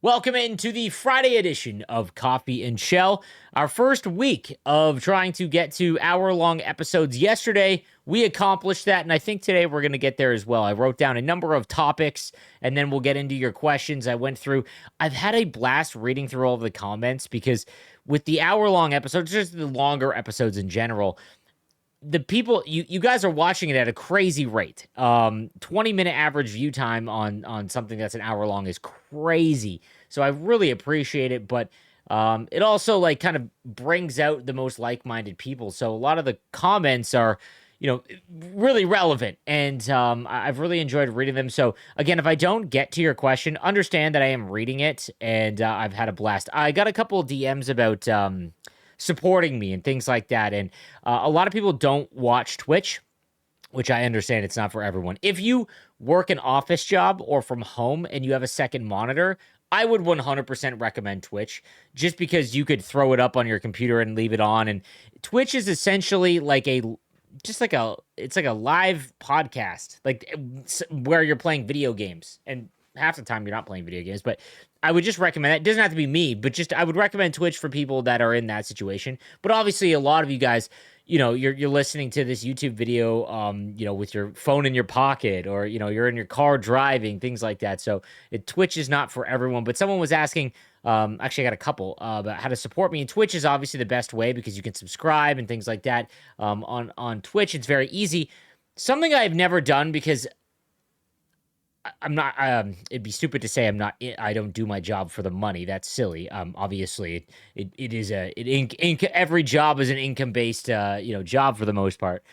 Welcome into the Friday edition of Coffee and Chel, our first week of trying to get to hour-long episodes. Yesterday, we accomplished that, and I think today we're going to get there as well. I wrote down a number of topics, and then we'll get into your questions. I've had a blast reading through all of the comments because with the hour-long episodes, just the longer episodes in general, the people you guys are watching it at a crazy rate. 20-minute average view time on something that's an hour long is crazy. So I really appreciate it, but it also like kind of brings out the most like-minded people. So a lot of the comments are, really relevant, and I've really enjoyed reading them. So again, if I don't get to your question, understand that I am reading it, and I've had a blast. I got a couple of DMs about supporting me and things like that. And a lot of people don't watch Twitch, which I understand it's not for everyone. If you work an office job or from home and you have a second monitor, I would 100% recommend Twitch just because you could throw it up on your computer and leave it on. And Twitch is essentially like it's like a live podcast, like where you're playing video games. And half the time you're not playing video games, but I would just recommend it. It doesn't have to be me, but just I would recommend Twitch for people that are in that situation. But obviously, a lot of you guys, you're listening to this YouTube video, with your phone in your pocket, or you're in your car driving, things like that. So Twitch is not for everyone. But someone was asking, actually, I got a couple about how to support me, and Twitch is obviously the best way because you can subscribe and things like that. On Twitch, it's very easy. Something I've never done because I'm not. It'd be stupid to say I don't do my job for the money. That's silly. Obviously, it is every job is an income based, job for the most part.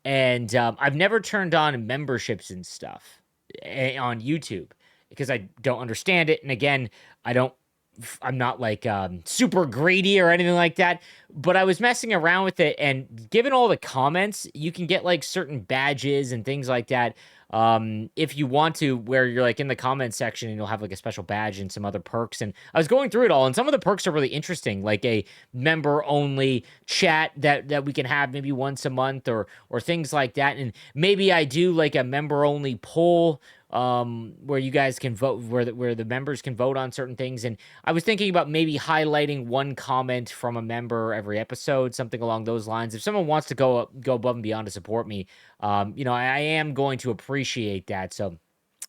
And I've never turned on memberships and stuff on YouTube because I don't understand it. And again, I'm not like super greedy or anything like that. But I was messing around with it, and given all the comments, you can get like certain badges and things like that. If you want to, where you're like in the comments section and you'll have like a special badge and some other perks. And I was going through it all, and some of the perks are really interesting, like a member only chat that we can have maybe once a month, or things like that. And maybe I do like a member only poll, where you guys can vote, where the members can vote on certain things. And I was thinking about maybe highlighting one comment from a member every episode, something along those lines. If someone wants to go above and beyond to support me, I am going to appreciate that. So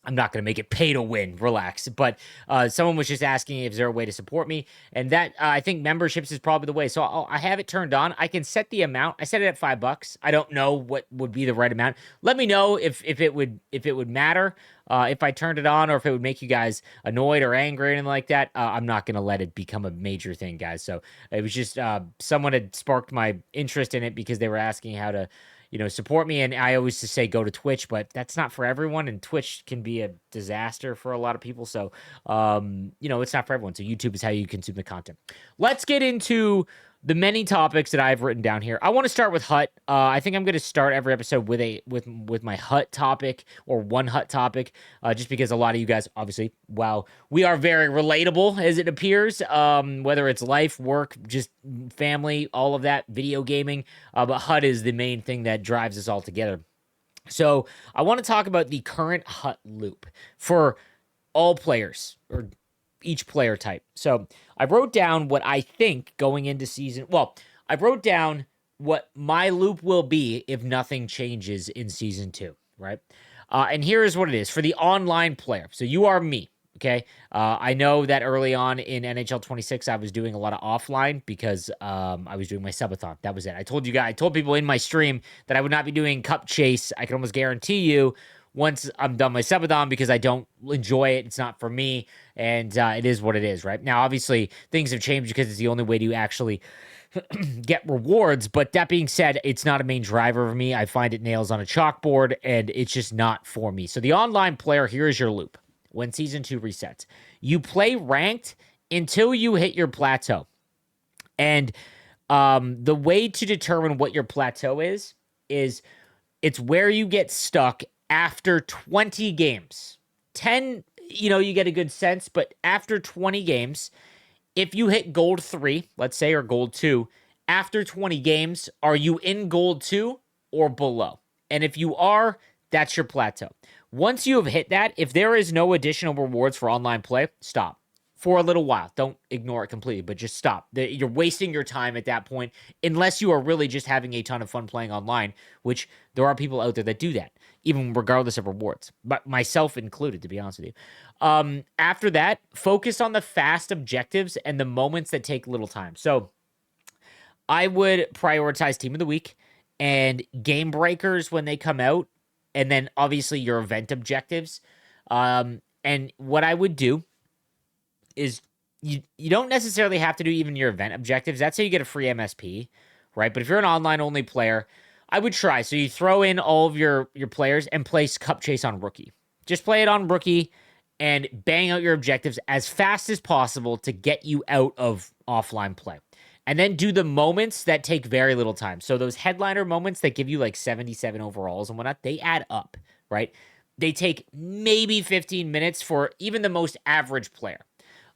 I'm not going to make it pay to win. Relax. But someone was just asking if there a way to support me, and that I think memberships is probably the way. So I have it turned on. I can set the amount. I set it at $5. I don't know what would be the right amount. Let me know if it would matter if I turned it on, or if it would make you guys annoyed or angry or anything like that. I'm not going to let it become a major thing, guys. So it was just someone had sparked my interest in it because they were asking how to support me. And I always just say go to Twitch, but that's not for everyone. And Twitch can be a disaster for a lot of people. So, it's not for everyone. So YouTube is how you consume the content. Let's get into the many topics that I've written down here. I want to start with Hut. I think I'm going to start every episode with my Hut topic, or one Hut topic, just because a lot of you guys, obviously, wow, we are very relatable as it appears, whether it's life, work, just family, all of that, video gaming, but Hut is the main thing that drives us all together. So I want to talk about the current Hut loop for all players, or each player type. So I wrote down what I think going into I wrote down what my loop will be if nothing changes in season 2, right? And here is what it is for the online player. So you are me, okay? I know that early on in NHL 26, I was doing a lot of offline because I was doing my subathon. That was it. I told people in my stream that I would not be doing Cup Chase. I can almost guarantee you once I'm done my subathon, because I don't enjoy it. It's not for me, and it is what it is, right? Now, obviously, things have changed because it's the only way to actually get rewards. But that being said, it's not a main driver for me. I find it nails on a chalkboard, and it's just not for me. So the online player, here is your loop. When Season 2 resets, you play ranked until you hit your plateau. And the way to determine what your plateau is it's where you get stuck after 20 games. 10, you get a good sense, but after 20 games, if you hit gold 3, let's say, or gold 2, after 20 games, are you in gold 2 or below? And if you are, that's your plateau. Once you have hit that, if there is no additional rewards for online play, stop. for a little while. Don't ignore it completely, but just stop. You're wasting your time at that point, unless you are really just having a ton of fun playing online, which there are people out there that do that, even regardless of rewards, but myself included, to be honest with you. After that, focus on the fast objectives and the moments that take little time. So I would prioritize Team of the Week and game breakers when they come out, and then obviously your event objectives. And what I would do is you don't necessarily have to do even your event objectives. That's how you get a free MSP, right? But if you're an online only player, I would try. So you throw in all of your players and place Cup Chase on Rookie. Just play it on Rookie and bang out your objectives as fast as possible to get you out of offline play. And then do the moments that take very little time. So those headliner moments that give you like 77 overalls and whatnot, they add up, right? They take maybe 15 minutes for even the most average player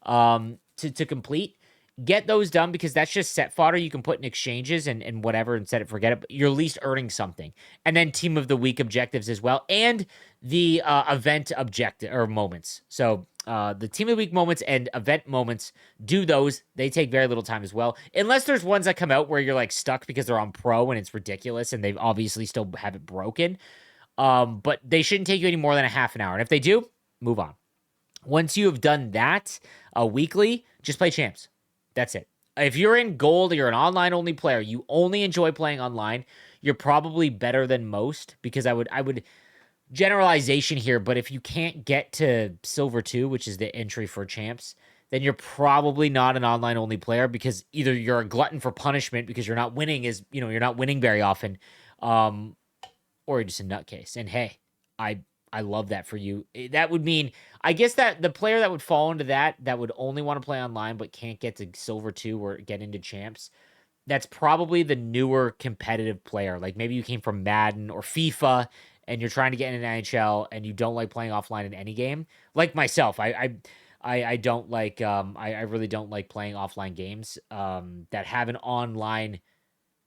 to complete. Get those done because that's just set fodder you can put in exchanges and whatever and set it, forget it. But you're at least earning something. And then Team of the Week objectives as well. And the event objective or moments. So the Team of the Week moments and event moments, do those. They take very little time as well. Unless there's ones that come out where you're like stuck because they're on pro and it's ridiculous and they obviously still have it broken. But they shouldn't take you any more than a half an hour. And if they do, move on. Once you have done that weekly, just play champs. That's it. If you're in gold or you're an online only player, you only enjoy playing online, you're probably better than most because I would generalization here, but if you can't get to silver 2, which is the entry for champs, then you're probably not an online only player because either you're a glutton for punishment because you're not winning you're not winning very often, or you're just a nutcase. And hey, I love that for you. That would mean, I guess that the player that would fall into that would only want to play online but can't get to silver 2 or get into champs, that's probably the newer competitive player. Like maybe you came from Madden or FIFA and you're trying to get in an NHL and you don't like playing offline in any game. Like myself, I don't like I really don't like playing offline games that have an online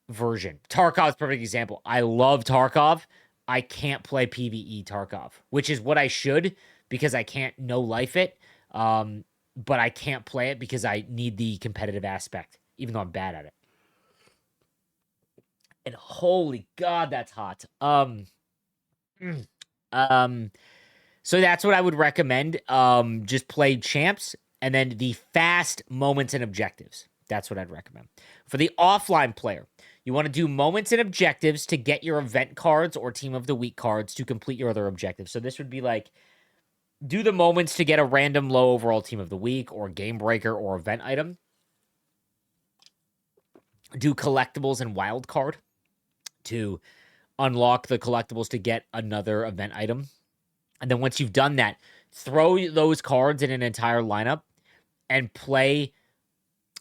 version. Tarkov's a perfect example. I love Tarkov. I can't play PvE Tarkov, which is what I should because I can't no life it. But I can't play it because I need the competitive aspect, even though I'm bad at it. And holy God, that's hot. So that's what I would recommend. Just play champs and then the fast moments and objectives. That's what I'd recommend. For the offline player, you want to do moments and objectives to get your event cards or Team of the Week cards to complete your other objectives. So this would be like, do the moments to get a random low overall Team of the Week or game breaker or event item. Do collectibles and wild card to unlock the collectibles to get another event item. And then once you've done that, throw those cards in an entire lineup and play.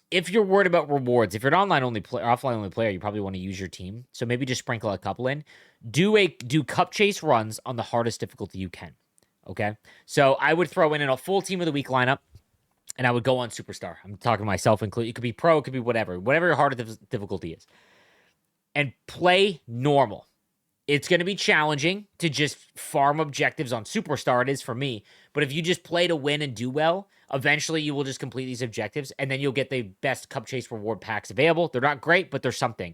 If you're worried about rewards, if you're an online only player, offline only player, you probably want to use your team. So maybe just sprinkle a couple in. Do cup chase runs on the hardest difficulty you can. Okay? So I would throw in a full Team of the Week lineup and I would go on Superstar. I'm talking to myself included. It could be pro, it could be whatever your hardest difficulty is. And play normal. It's going to be challenging to just farm objectives on Superstar. It is for me. But if you just play to win and do well, eventually you will just complete these objectives, and then you'll get the best Cup Chase reward packs available. They're not great, but they're something.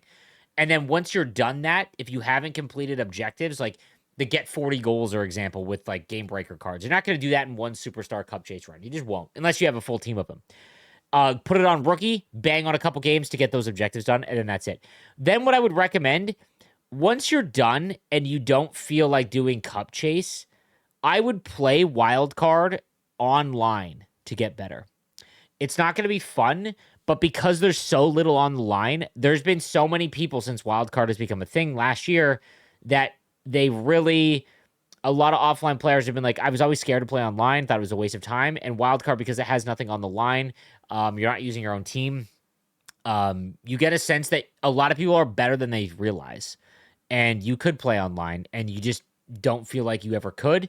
And then once you're done that, if you haven't completed objectives, like the get 40 goals, or example, with like Game Breaker cards, you're not going to do that in one Superstar Cup Chase run. You just won't, unless you have a full team of them. Put it on Rookie, bang on a couple games to get those objectives done, and then that's it. Then what I would recommend, once you're done and you don't feel like doing Cup Chase, I would play Wildcard online to get better. It's not going to be fun, but because there's so little on the line, there's been so many people since Wildcard has become a thing last year that they really, a lot of offline players have been like, I was always scared to play online, thought it was a waste of time. And Wildcard, because it has nothing on the line, you're not using your own team. You get a sense that a lot of people are better than they realize. And you could play online and you just don't feel like you ever could.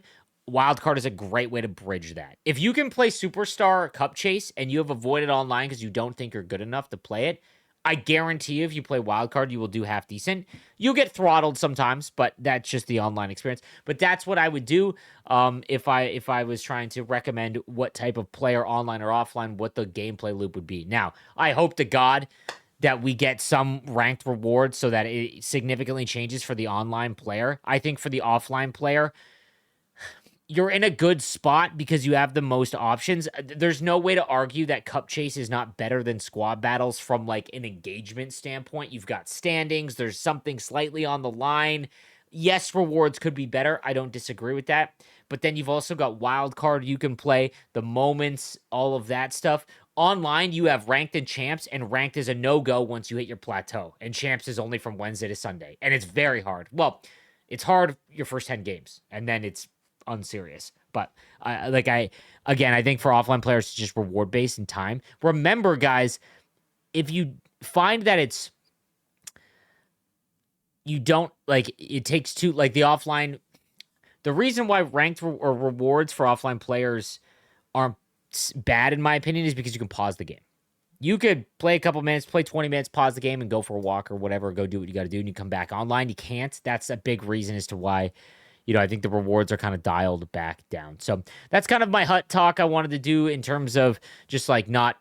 Wildcard is a great way to bridge that. If you can play Superstar Cup Chase and you have avoided online because you don't think you're good enough to play it, I guarantee you, if you play wild card, you will do half decent. You'll get throttled sometimes, but that's just the online experience. But that's what I would do if I was trying to recommend what type of player, online or offline, what the gameplay loop would be. Now, I hope to God that we get some ranked rewards so that it significantly changes for the online player. I think for the offline player, you're in a good spot because you have the most options. There's no way to argue that Cup Chase is not better than squad battles from like an engagement standpoint. You've got standings, there's something slightly on the line. Yes, rewards could be better. I don't disagree with that. But then you've also got wild card you can play, the moments, all of that stuff. Online, you have ranked and champs, and ranked is a no-go once you hit your plateau. And champs is only from Wednesday to Sunday. And it's very hard. Well, it's hard your first 10 games, and then it's unserious. But I think for offline players, it's just reward based in time. Remember, guys, if you find that you don't like, it takes two, like the offline, the reason why ranked or rewards for offline players aren't bad, in my opinion, is because you can pause the game. You could play a couple minutes, play 20 minutes, pause the game and go for a walk or whatever, go do what you got to do, and you come back online. You can't. That's a big reason as to why, I think the rewards are kind of dialed back down. So that's kind of my hut talk I wanted to do in terms of just like not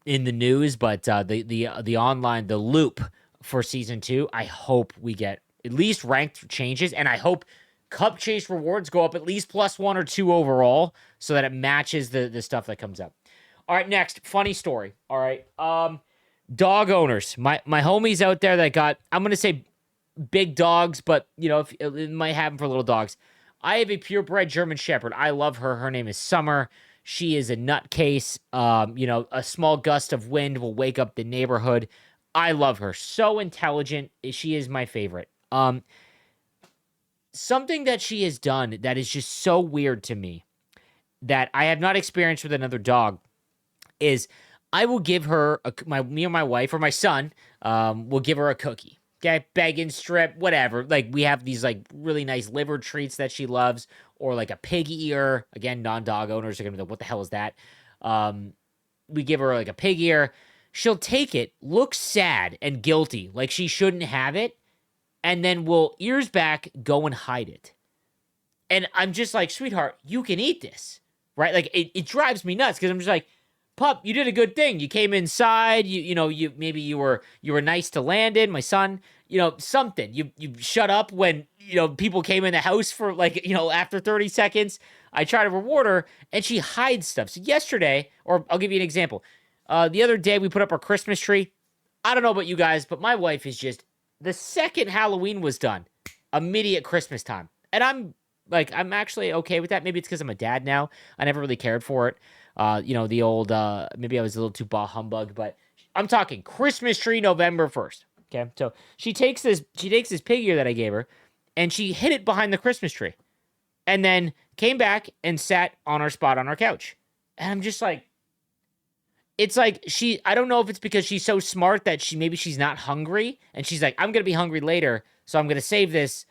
in the news, but the online, the loop for season 2. I hope we get at least ranked changes, and I hope Cup Chase rewards go up at least +1 or 2 overall so that it matches the stuff that comes up. All right, next, funny story. All right, dog owners, my homies out there that got, I'm going to say big dogs, but if it might happen for little dogs. I have a purebred German Shepherd. I love her. Her name is Summer. She is a nutcase. A small gust of wind will wake up the neighborhood. I love her. So intelligent. She is my favorite. Something that she has done that is just so weird to me that I have not experienced with another dog is I will give her me or my wife or my son will give her a cookie. Okay, bacon strip, whatever. Like, we have these like really nice liver treats that she loves, or like a pig ear. Again, non-dog owners are gonna be like, what the hell is that? We give her like a pig ear. She'll take it, look sad and guilty, like she shouldn't have it, and then will ears back go and hide it. And I'm just like, sweetheart, you can eat this, right? Like, it drives me nuts because I'm just like, pup, you did a good thing. You came inside. You were nice to Landon, my son. Something. You shut up when people came in the house for like after 30 seconds. I try to reward her, and she hides stuff. So yesterday, or I'll give you an example. The other day we put up our Christmas tree. I don't know about you guys, but my wife is just, the second Halloween was done, immediate Christmas time, and I'm actually okay with that. Maybe it's because I'm a dad now. I never really cared for it. The old, maybe I was a little too bah humbug, but I'm talking Christmas tree November 1st. Okay. So she takes this pig ear that I gave her, and she hid it behind the Christmas tree, and then came back and sat on our spot on our couch. And I'm just like, it's like I don't know if it's because she's so smart that maybe she's not hungry, and she's like, I'm going to be hungry later, so I'm going to save this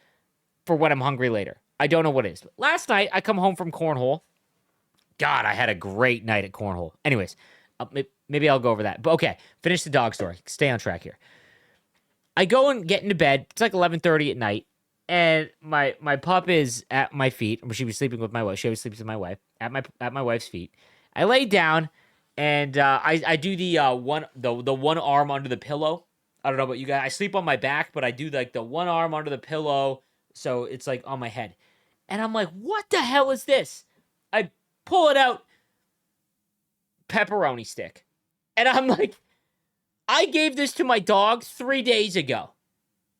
for when I'm hungry later. I don't know what it is. But last night I come home from cornhole. God, I had a great night at cornhole. Anyways, maybe I'll go over that. But okay, finish the dog story. Stay on track here. I go and get into bed. It's like 11:30 at night, and my pup is at my feet. She was sleeping with my wife. She always sleeps with my wife at my wife's feet. I lay down, and I do the one arm under the pillow. I don't know about you guys. I sleep on my back, but I do like the one arm under the pillow, so it's like on my head. And I'm like, what the hell is this? I pull it out, pepperoni stick. And I'm like, I gave this to my dog 3 days ago.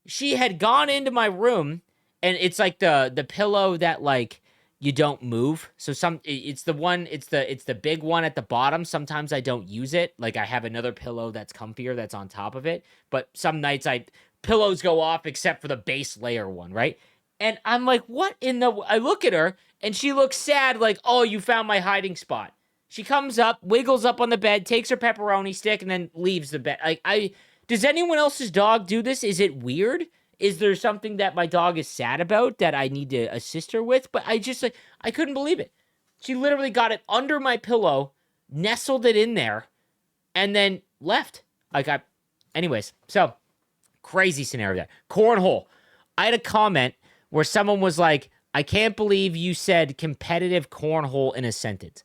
She had gone into my room, and it's like the pillow that like you don't move. So it's the big one at the bottom. Sometimes I don't use it. Like, I have another pillow that's comfier that's on top of it. But some nights pillows go off except for the base layer one, right? And I'm like, what in the... I look at her, and she looks sad, like, oh, you found my hiding spot. She comes up, wiggles up on the bed, takes her pepperoni stick, and then leaves the bed. Does anyone else's dog do this? Is it weird? Is there something that my dog is sad about that I need to assist her with? But I couldn't believe it. She literally got it under my pillow, nestled it in there, and then left. Anyways, so crazy scenario there. Cornhole. I had a comment where someone was like, I can't believe you said competitive cornhole in a sentence.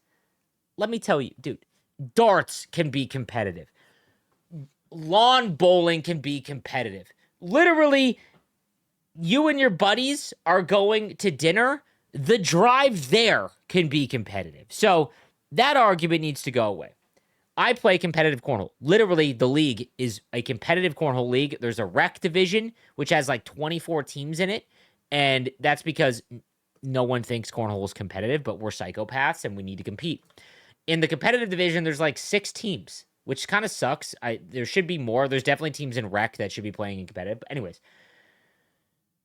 Let me tell you, dude, darts can be competitive. Lawn bowling can be competitive. Literally, you and your buddies are going to dinner. The drive there can be competitive. So that argument needs to go away. I play competitive cornhole. Literally, the league is a competitive cornhole league. There's a rec division, which has like 24 teams in it. And that's because no one thinks cornhole is competitive, but we're psychopaths and we need to compete. In the competitive division, there's like 6 teams, which kind of sucks. There should be more. There's definitely teams in rec that should be playing in competitive. But anyways,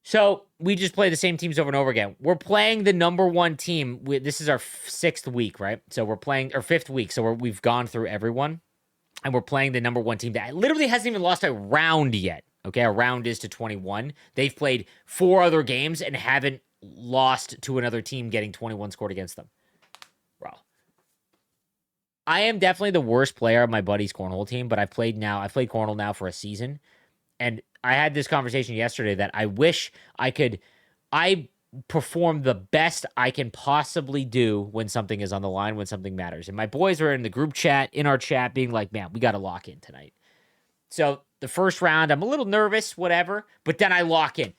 so we just play the same teams over and over again. We're playing the number 1 team. This is our 6th week, right? So we're playing, or 5th week. So we've gone through everyone. And we're playing the number 1 team that literally hasn't even lost a round yet. Okay, a round is to 21. They've played 4 other games and haven't lost to another team getting 21 scored against them. Bro. I am definitely the worst player on my buddy's cornhole team, but I've played cornhole now for a season. And I had this conversation yesterday that I wish I perform the best I can possibly do when something is on the line, when something matters. And my boys were in the group chat, in our chat, being like, man, we got to lock in tonight. So the first round, I'm a little nervous, whatever, but then I lock in.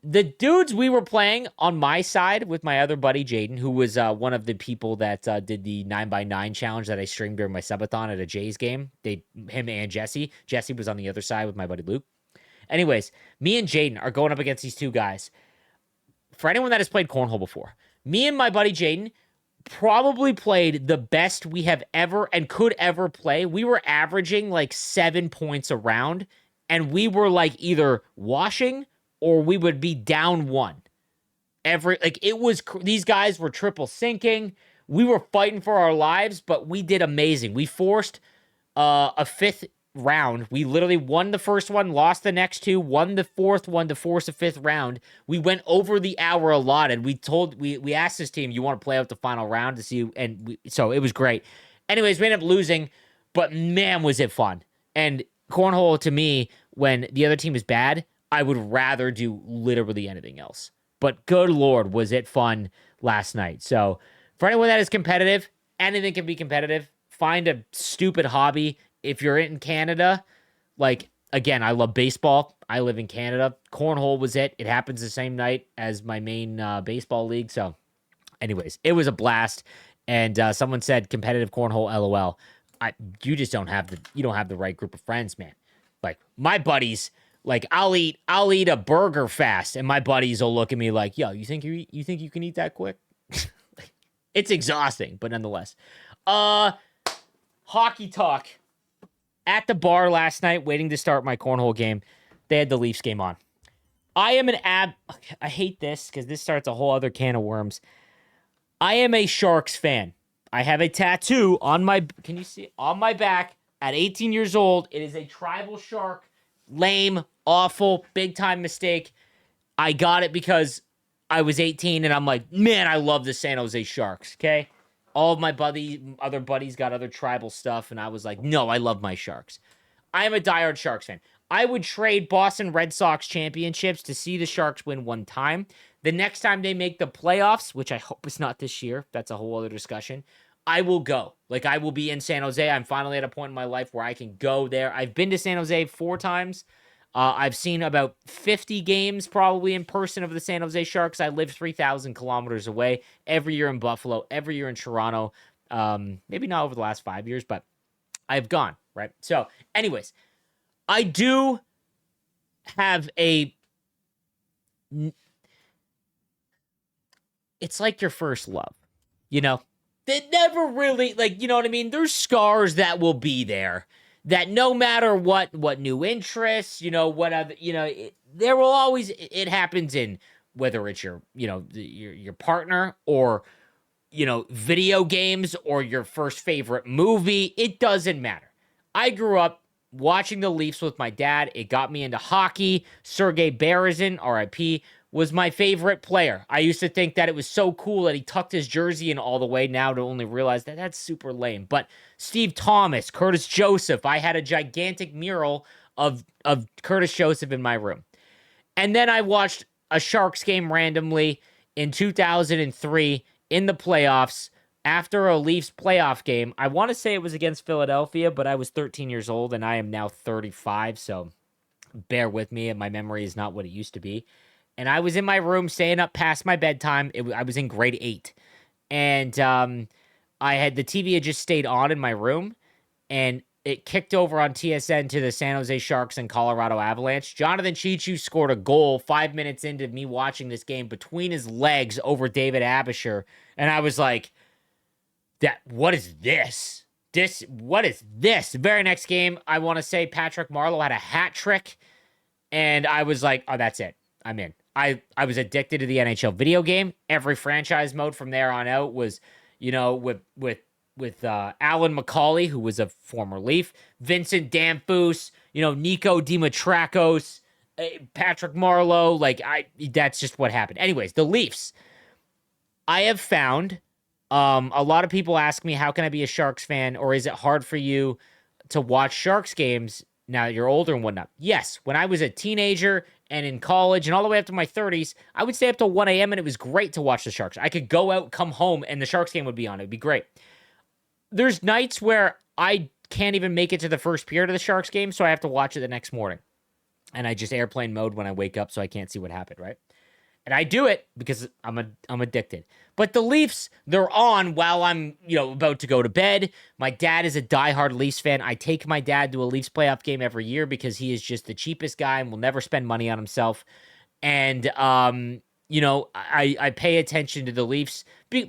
The dudes we were playing on my side with my other buddy, Jaden, who was one of the people that did the 9x9 challenge that I streamed during my subathon at a Jays game. Him and Jesse. Jesse was on the other side with my buddy Luke. Anyways, me and Jaden are going up against these 2 guys. For anyone that has played cornhole before, me and my buddy Jaden probably played the best we have ever and could ever play. We were averaging like 7 points a round, and we were like either washing or we would be down 1. These guys were triple sinking. We were fighting for our lives, but we did amazing. We forced a 5th round. We literally won the first one, lost the next 2, won the 4th one to force a 5th round. We went over the hour allotted. We asked this team, you want to play out the final round to see, so it was great. Anyways, we ended up losing, but man, was it fun. And cornhole, to me, when the other team is bad, I would rather do literally anything else. But good Lord, was it fun last night. So for anyone that is competitive, anything can be competitive. Find a stupid hobby. If you're in Canada, like, again, I love baseball. I live in Canada. Cornhole was it. It happens the same night as my main baseball league. So anyways, it was a blast. And someone said competitive cornhole, LOL. You just don't have the right group of friends, man. Like my buddies, like I'll eat a burger fast, and my buddies will look at me like, yo, you think you can eat that quick? It's exhausting, but nonetheless. Hockey talk. At the bar last night, waiting to start my cornhole game, they had the Leafs game on. I hate this because this starts a whole other can of worms. I am a Sharks fan. I have a tattoo on can you see, on my back at 18 years old. It is a tribal shark. Lame, awful, big time mistake. I got it because I was 18 and I'm like, man, I love the San Jose Sharks, okay? All of my other buddies got other tribal stuff, and I was like, no, I love my Sharks. I am a diehard Sharks fan. I would trade Boston Red Sox championships to see the Sharks win one time. The next time they make the playoffs, which I hope is not this year, that's a whole other discussion, I will go. Like, I will be in San Jose. I'm finally at a point in my life where I can go there. I've been to San Jose 4 times. I've seen about 50 games probably in person of the San Jose Sharks. I live 3,000 kilometers away. Every year in Buffalo, every year in Toronto. Maybe not over the last 5 years, but I've gone, right? So, anyways, I do have it's like your first love, you know? That never really, like, you know what I mean? There's scars that will be there. That no matter what new interests, you know, what other, you know, there will always, it happens in whether it's your, you know, your partner or, you know, video games or your first favorite movie. It doesn't matter. I grew up watching the Leafs with my dad. It got me into hockey. Sergei Berezin, RIP, was my favorite player. I used to think that it was so cool that he tucked his jersey in all the way, now to only realize that that's super lame. But Steve Thomas, Curtis Joseph, I had a gigantic mural of Curtis Joseph in my room. And then I watched a Sharks game randomly in 2003 in the playoffs after a Leafs playoff game. I want to say it was against Philadelphia, but I was 13 years old and I am now 35, so bear with me. My memory is not what it used to be. And I was in my room staying up past my bedtime. I was in grade 8. And I had the TV had just stayed on in my room, and it kicked over on TSN to the San Jose Sharks and Colorado Avalanche. Jonathan Cheechoo scored a goal 5 minutes into me watching this game between his legs over David Abisher, and I was like, what is this? What is this? The very next game, I want to say Patrick Marleau had a hat trick, and I was like, oh, that's it. I'm in. I was addicted to the NHL video game. Every franchise mode from there on out was, with Alan McCauley, who was a former Leaf, Vincent Damphousse, Nico Dimitrakos, Patrick Marleau. That's just what happened. Anyways, the Leafs. I have found a lot of people ask me, how can I be a Sharks fan, or is it hard for you to watch Sharks games now that you're older and whatnot? Yes, when I was a teenager and in college and all the way up to my 30s, I would stay up till 1 a.m. and it was great to watch the Sharks. I could go out, come home, and the Sharks game would be on. It would be great. There's nights where I can't even make it to the first period of the Sharks game, so I have to watch it the next morning. And I just airplane mode when I wake up so I can't see what happened, right? And I do it because I'm addicted. But the Leafs, they're on while I'm, about to go to bed. My dad is a diehard Leafs fan. I take my dad to a Leafs playoff game every year because he is just the cheapest guy and will never spend money on himself. And, I pay attention to the Leafs,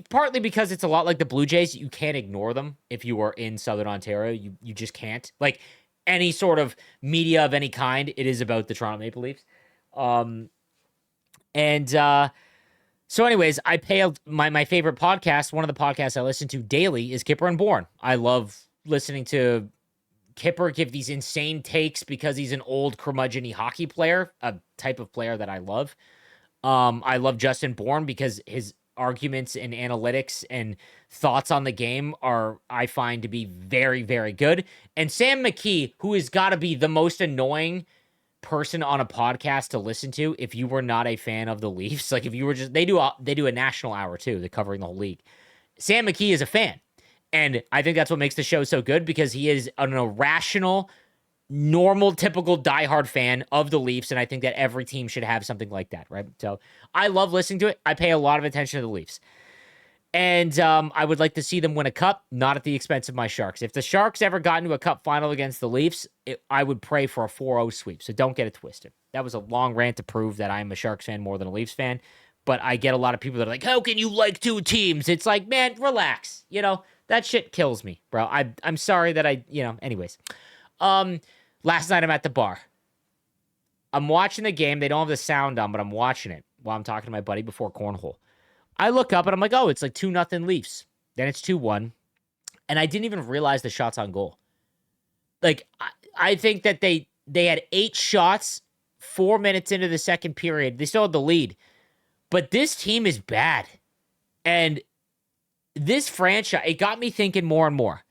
partly because it's a lot like the Blue Jays. You can't ignore them if you are in Southern Ontario. You just can't. Like, any sort of media of any kind, it is about the Toronto Maple Leafs. So anyways, I pay my favorite podcast. One of the podcasts I listen to daily is Kipper and Bourne. I love listening to Kipper give these insane takes because he's an old curmudgeon-y hockey player, a type of player that I love. I love Justin Bourne because his arguments and analytics and thoughts on the game I find to be very, very good. And Sam McKee, who has got to be the most annoying person on a podcast to listen to if you were not a fan of the Leafs. Like, if you were just, they do a national hour too. They're covering the whole league. Sam McKee is a fan. And I think that's what makes the show so good, because he is an irrational, normal, typical diehard fan of the Leafs. And I think that every team should have something like that, right? So I love listening to it. I pay a lot of attention to the Leafs. And I would like to see them win a cup, not at the expense of my Sharks. If the Sharks ever got into a cup final against the Leafs, I would pray for a 4-0 sweep. So don't get it twisted. That was a long rant to prove that I'm a Sharks fan more than a Leafs fan. But I get a lot of people that are like, how can you like two teams? It's like, man, relax. That shit kills me, bro. I'm sorry that anyways. Last night I'm at the bar. I'm watching the game. They don't have the sound on, but I'm watching it while I'm talking to my buddy before cornhole. I look up and I'm like, oh, it's like 2-0 Leafs. Then it's 2-1. And I didn't even realize the shots on goal. Like, I think that they had 8 shots 4 minutes into the second period. They still had the lead. But this team is bad. And this franchise, it got me thinking more and more.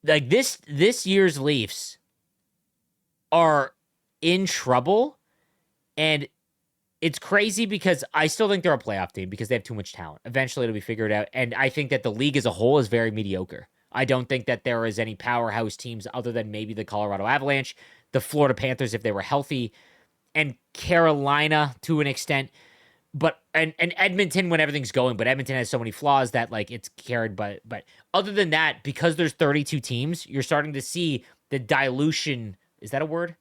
Like, this year's Leafs are in trouble. And it's crazy because I still think they're a playoff team because they have too much talent. Eventually it'll be figured out. And I think that the league as a whole is very mediocre. I don't think that there is any powerhouse teams other than maybe the Colorado Avalanche, the Florida Panthers if they were healthy, and Carolina to an extent. But and Edmonton when everything's going, but Edmonton has so many flaws that like it's carried by. But other than that, because there's 32 teams, you're starting to see the dilution. Is that a word?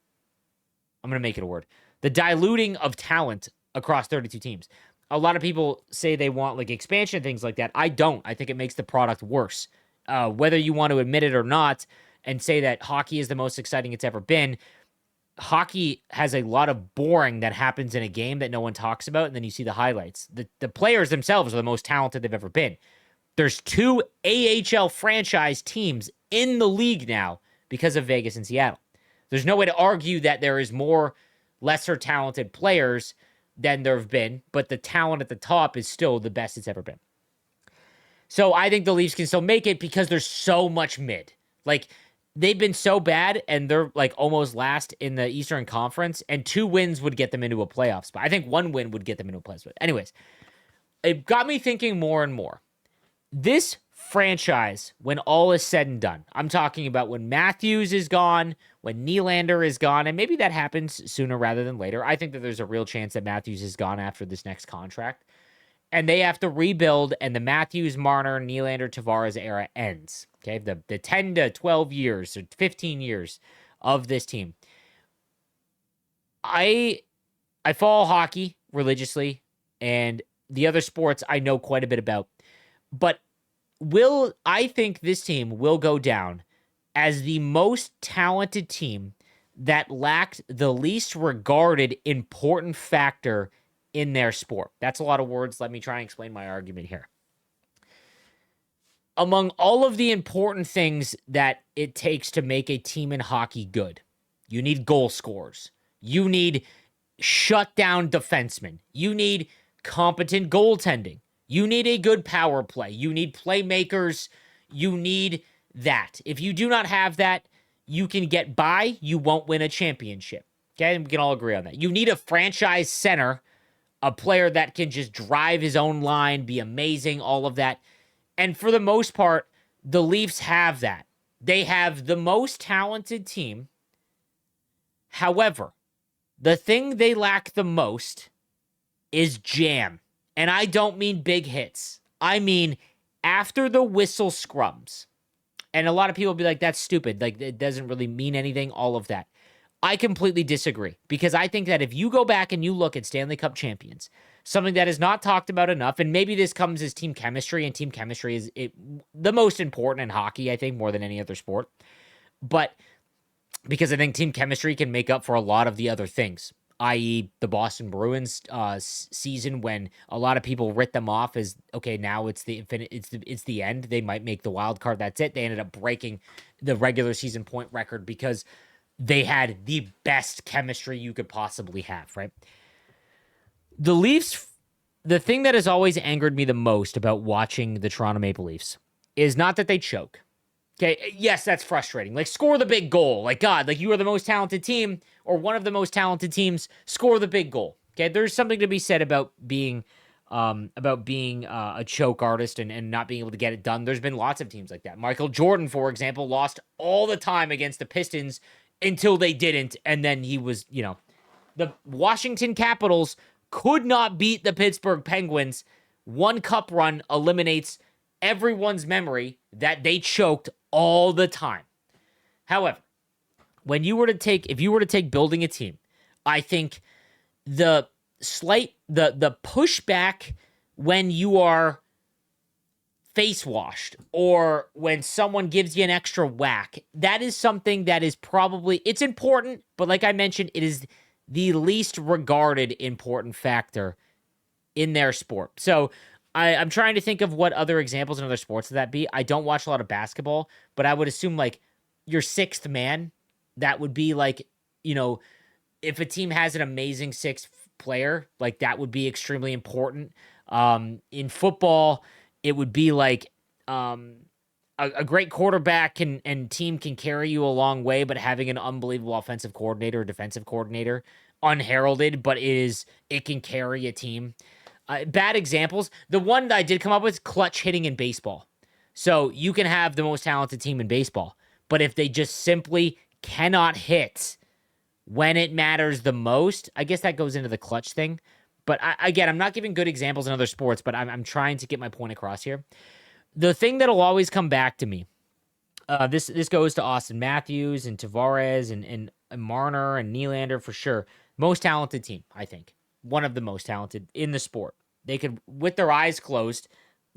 I'm gonna make it a word. The diluting of talent across 32 teams. A lot of people say they want like expansion, things like that. I don't. I think it makes the product worse. Whether you want to admit it or not and say that hockey is the most exciting it's ever been, hockey has a lot of boring that happens in a game that no one talks about, and then you see the highlights. The players themselves are the most talented they've ever been. There's 2 AHL franchise teams in the league now because of Vegas and Seattle. There's no way to argue that there is more lesser talented players than there have been, but the talent at the top is still the best it's ever been. So I think the Leafs can still make it because there's so much mid. Like, they've been so bad, and they're like almost last in the Eastern Conference, and 2 wins would get them into a playoff spot. I think 1 win would get them into a playoff spot. Anyways, it got me thinking more and more. This franchise, when all is said and done, I'm talking about when Matthews is gone, when Nylander is gone, and maybe that happens sooner rather than later. I think that there's a real chance that Matthews is gone after this next contract, and they have to rebuild, and the Matthews, Marner, Nylander, Tavares era ends. Okay, the 10 to 12 years or 15 years of this team. I follow hockey religiously, and the other sports I know quite a bit about, but I think this team will go down as the most talented team that lacked the least regarded important factor in their sport. That's a lot of words. Let me try and explain my argument here. Among all of the important things that it takes to make a team in hockey good, you need goal scorers. You need shutdown defensemen. You need competent goaltending. You need a good power play. You need playmakers. You need that. If you do not have that, you can get by. You won't win a championship. Okay, and we can all agree on that. You need a franchise center, a player that can just drive his own line, be amazing, all of that. And for the most part, the Leafs have that. They have the most talented team. However, the thing they lack the most is jam. And I don't mean big hits. I mean after the whistle scrums. And a lot of people will be like, that's stupid. Like, it doesn't really mean anything, all of that. I completely disagree, because I think that if you go back and you look at Stanley Cup champions, something that is not talked about enough, and maybe this comes as team chemistry, and team chemistry is the most important in hockey, I think, more than any other sport. But because I think team chemistry can make up for a lot of the other things, i.e. the Boston Bruins season, when a lot of people writ them off as, okay, now it's the end. They might make the wild card. That's it. They ended up breaking the regular season point record because they had the best chemistry you could possibly have, right? The Leafs, the thing that has always angered me the most about watching the Toronto Maple Leafs is not that they choke. Okay, yes, that's frustrating. Like, score the big goal. Like, God, like, you are the most talented team, or one of the most talented teams, score the big goal. Okay, there's something to be said about being a choke artist and not being able to get it done. There's been lots of teams like that. Michael Jordan, for example, lost all the time against the Pistons until they didn't, and then he was, the Washington Capitals could not beat the Pittsburgh Penguins. One cup run eliminates everyone's memory that they choked all the time. However, if you were to take building a team, I think the pushback when you are face washed or when someone gives you an extra whack, that is something that is probably, it's important, but like I mentioned, it is the least regarded important factor in their sport. So I'm trying to think of what other examples in other sports would that be. I don't watch a lot of basketball, but I would assume like your sixth man, that would be like, if a team has an amazing sixth player, like that would be extremely important. In football, it would be like a great quarterback and team can carry you a long way, but having an unbelievable offensive coordinator or defensive coordinator, unheralded, but it can carry a team. Bad examples. The one that I did come up with, clutch hitting in baseball. So you can have the most talented team in baseball, but if they just simply cannot hit when it matters the most, I guess that goes into the clutch thing. But again, I'm not giving good examples in other sports, but I'm trying to get my point across here. The thing that'll always come back to me, this goes to Auston Matthews and Tavares and Marner and Nylander for sure. Most talented team, I think. One of the most talented in the sport. They could, with their eyes closed,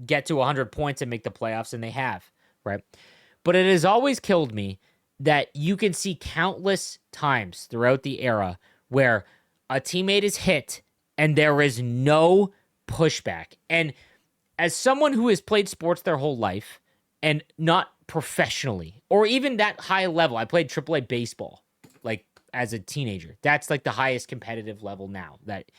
get to 100 points and make the playoffs, and they have, right? But it has always killed me that you can see countless times throughout the era where a teammate is hit and there is no pushback. And as someone who has played sports their whole life and not professionally or even that high level, I played AAA baseball like as a teenager. That's like the highest competitive level now. That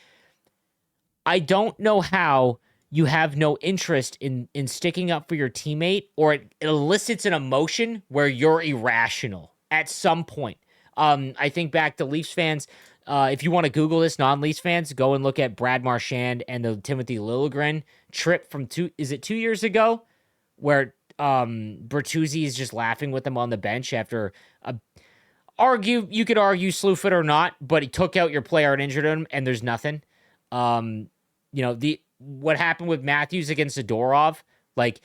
I don't know how you have no interest in sticking up for your teammate, or it elicits an emotion where you're irrational at some point. I think back to Leafs fans. If you want to Google this, non-Leafs fans, go and look at Brad Marchand and the Timothy Liljegren trip from 2 years ago, where Bertuzzi is just laughing with them on the bench after you could argue slew foot or not, but he took out your player and injured him, and there's nothing. What happened with Matthews against Zadorov, like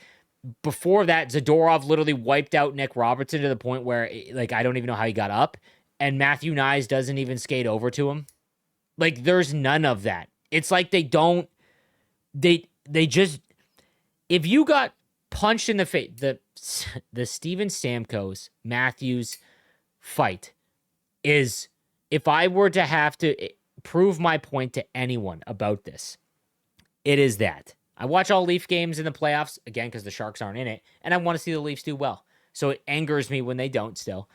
before that, Zadorov literally wiped out Nick Robertson to the point where, like, I don't even know how he got up, and Matthew Nyes doesn't even skate over to him. Like, there's none of that. It's like they just, if you got punched in the face, the Steven Stamkos Matthews fight is, if I were to have to prove my point to anyone about this, it is that I watch all Leaf games in the playoffs, again, because the Sharks aren't in it, and I want to see the Leafs do well. So it angers me when they don't still.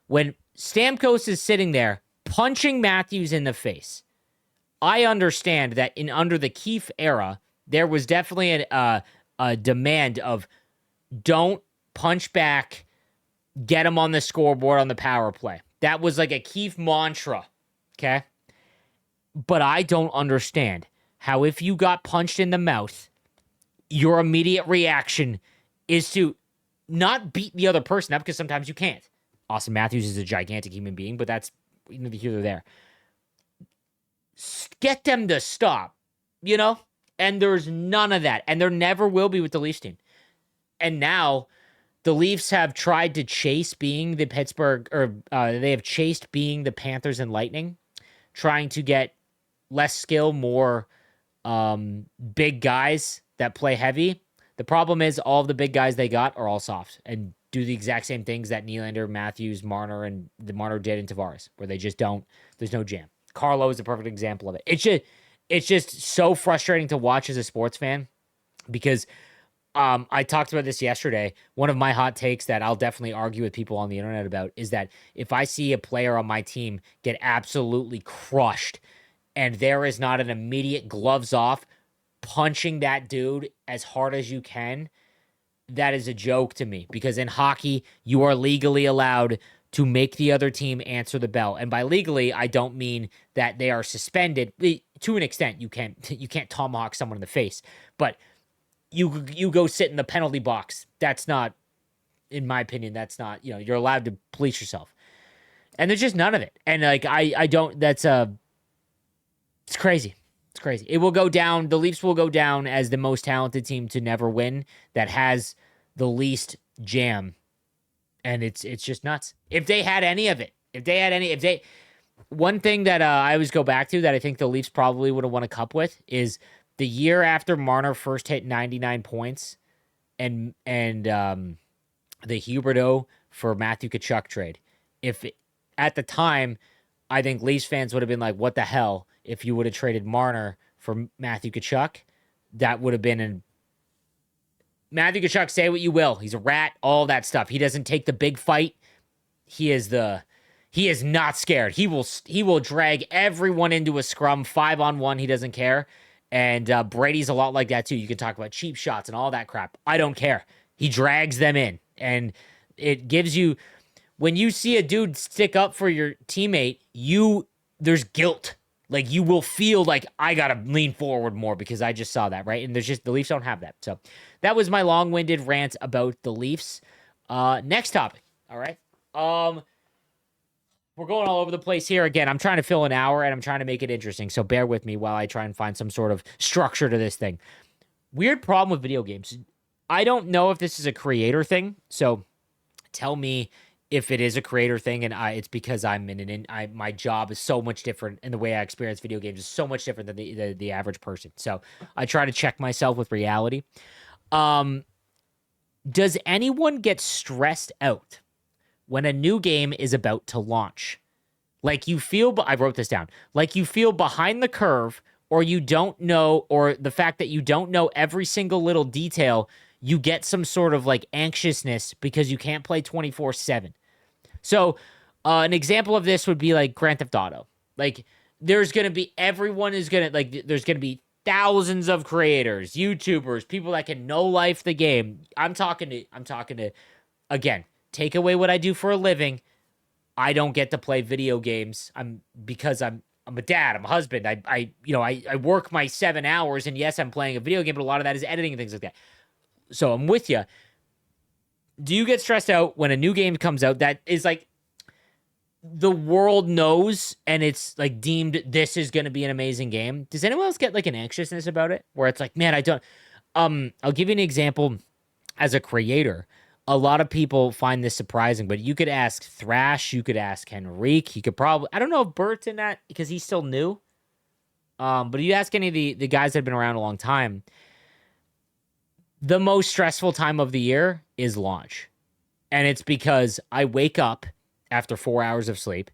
When Stamkos is sitting there punching Matthews in the face, I understand that under the Keefe era, there was definitely a demand of don't punch back, get him on the scoreboard on the power play. That was like a Keefe mantra, okay? But I don't understand how if you got punched in the mouth, your immediate reaction is to not beat the other person up, because sometimes you can't. Austin Matthews is a gigantic human being, but that's neither here nor there. Get them to stop, And there's none of that. And there never will be with the Leafs team. And now the Leafs have tried to chase being the they have chased being the Panthers and Lightning, trying to get less skill, more big guys that play heavy. The problem is all of the big guys they got are all soft and do the exact same things that Nylander, Matthews, Marner, and the Marner did in Tavares, where they just don't. There's no jam. Carlo is a perfect example of it. It's just so frustrating to watch as a sports fan, because I talked about this yesterday. One of my hot takes that I'll definitely argue with people on the internet about is that if I see a player on my team get absolutely crushed and there is not an immediate gloves off punching that dude as hard as you can, that is a joke to me, because in hockey, you are legally allowed to make the other team answer the bell. And by legally, I don't mean that they are suspended. To an extent, you can't tomahawk someone in the face, but you go sit in the penalty box. That's not, in my opinion, that's not, you're allowed to police yourself. And there's just none of it. And like, I don't, it's crazy. It's crazy. It will go down. The Leafs will go down as the most talented team to never win, that has the least jam. And it's just nuts. If they had any of it, one thing that I always go back to that I think the Leafs probably would have won a cup with is the year after Marner first hit 99 points and the Huberdeau for Matthew Tkachuk trade. At the time, I think Leafs fans would have been like, what the hell, if you would have traded Marner for Matthew Tkachuk? That would have been Matthew Tkachuk, say what you will. He's a rat, all that stuff. He doesn't take the big fight. He is not scared. He will drag everyone into a scrum 5-on-1. He doesn't care. And Brady's a lot like that too. You can talk about cheap shots and all that crap. I don't care. He drags them in. And it gives you, when you see a dude stick up for your teammate, there's guilt. Like, you will feel like, I got to lean forward more because I just saw that, right? And the Leafs don't have that. So that was my long-winded rant about the Leafs. Next topic. All right. We're going all over the place here. Again, I'm trying to fill an hour and I'm trying to make it interesting. So bear with me while I try and find some sort of structure to this thing. Weird problem with video games. I don't know if this is a creator thing. So tell me if it is a creator thing, and it's because I'm my job is so much different, and the way I experience video games is so much different than the average person. So I try to check myself with reality. Does anyone get stressed out when a new game is about to launch? Like, you feel, I wrote this down, like you feel behind the curve, or you don't know, or the fact that you don't know every single little detail, you get some sort of like anxiousness because you can't play 24/7. So an example of this would be like Grand Theft Auto. Like, there's going to be thousands of creators, YouTubers, people that can no life the game. I'm talking to again, take away what I do for a living. I don't get to play video games. I'm a dad, I'm a husband. I work my 7 hours, and yes, I'm playing a video game, but a lot of that is editing and things like that. So I'm with you. Do you get stressed out when a new game comes out that is like the world knows and it's like deemed this is going to be an amazing game? Does anyone else get like an anxiousness about it where it's like, man, I don't I'll give you an example. As a creator, a lot of people find this surprising, but you could ask Thrash, you could ask Henrique, you could probably, I don't know if Bert's in that because he's still new. But if you ask any of the guys that have been around a long time, the most stressful time of the year is launch. And it's because I wake up after 4 hours of sleep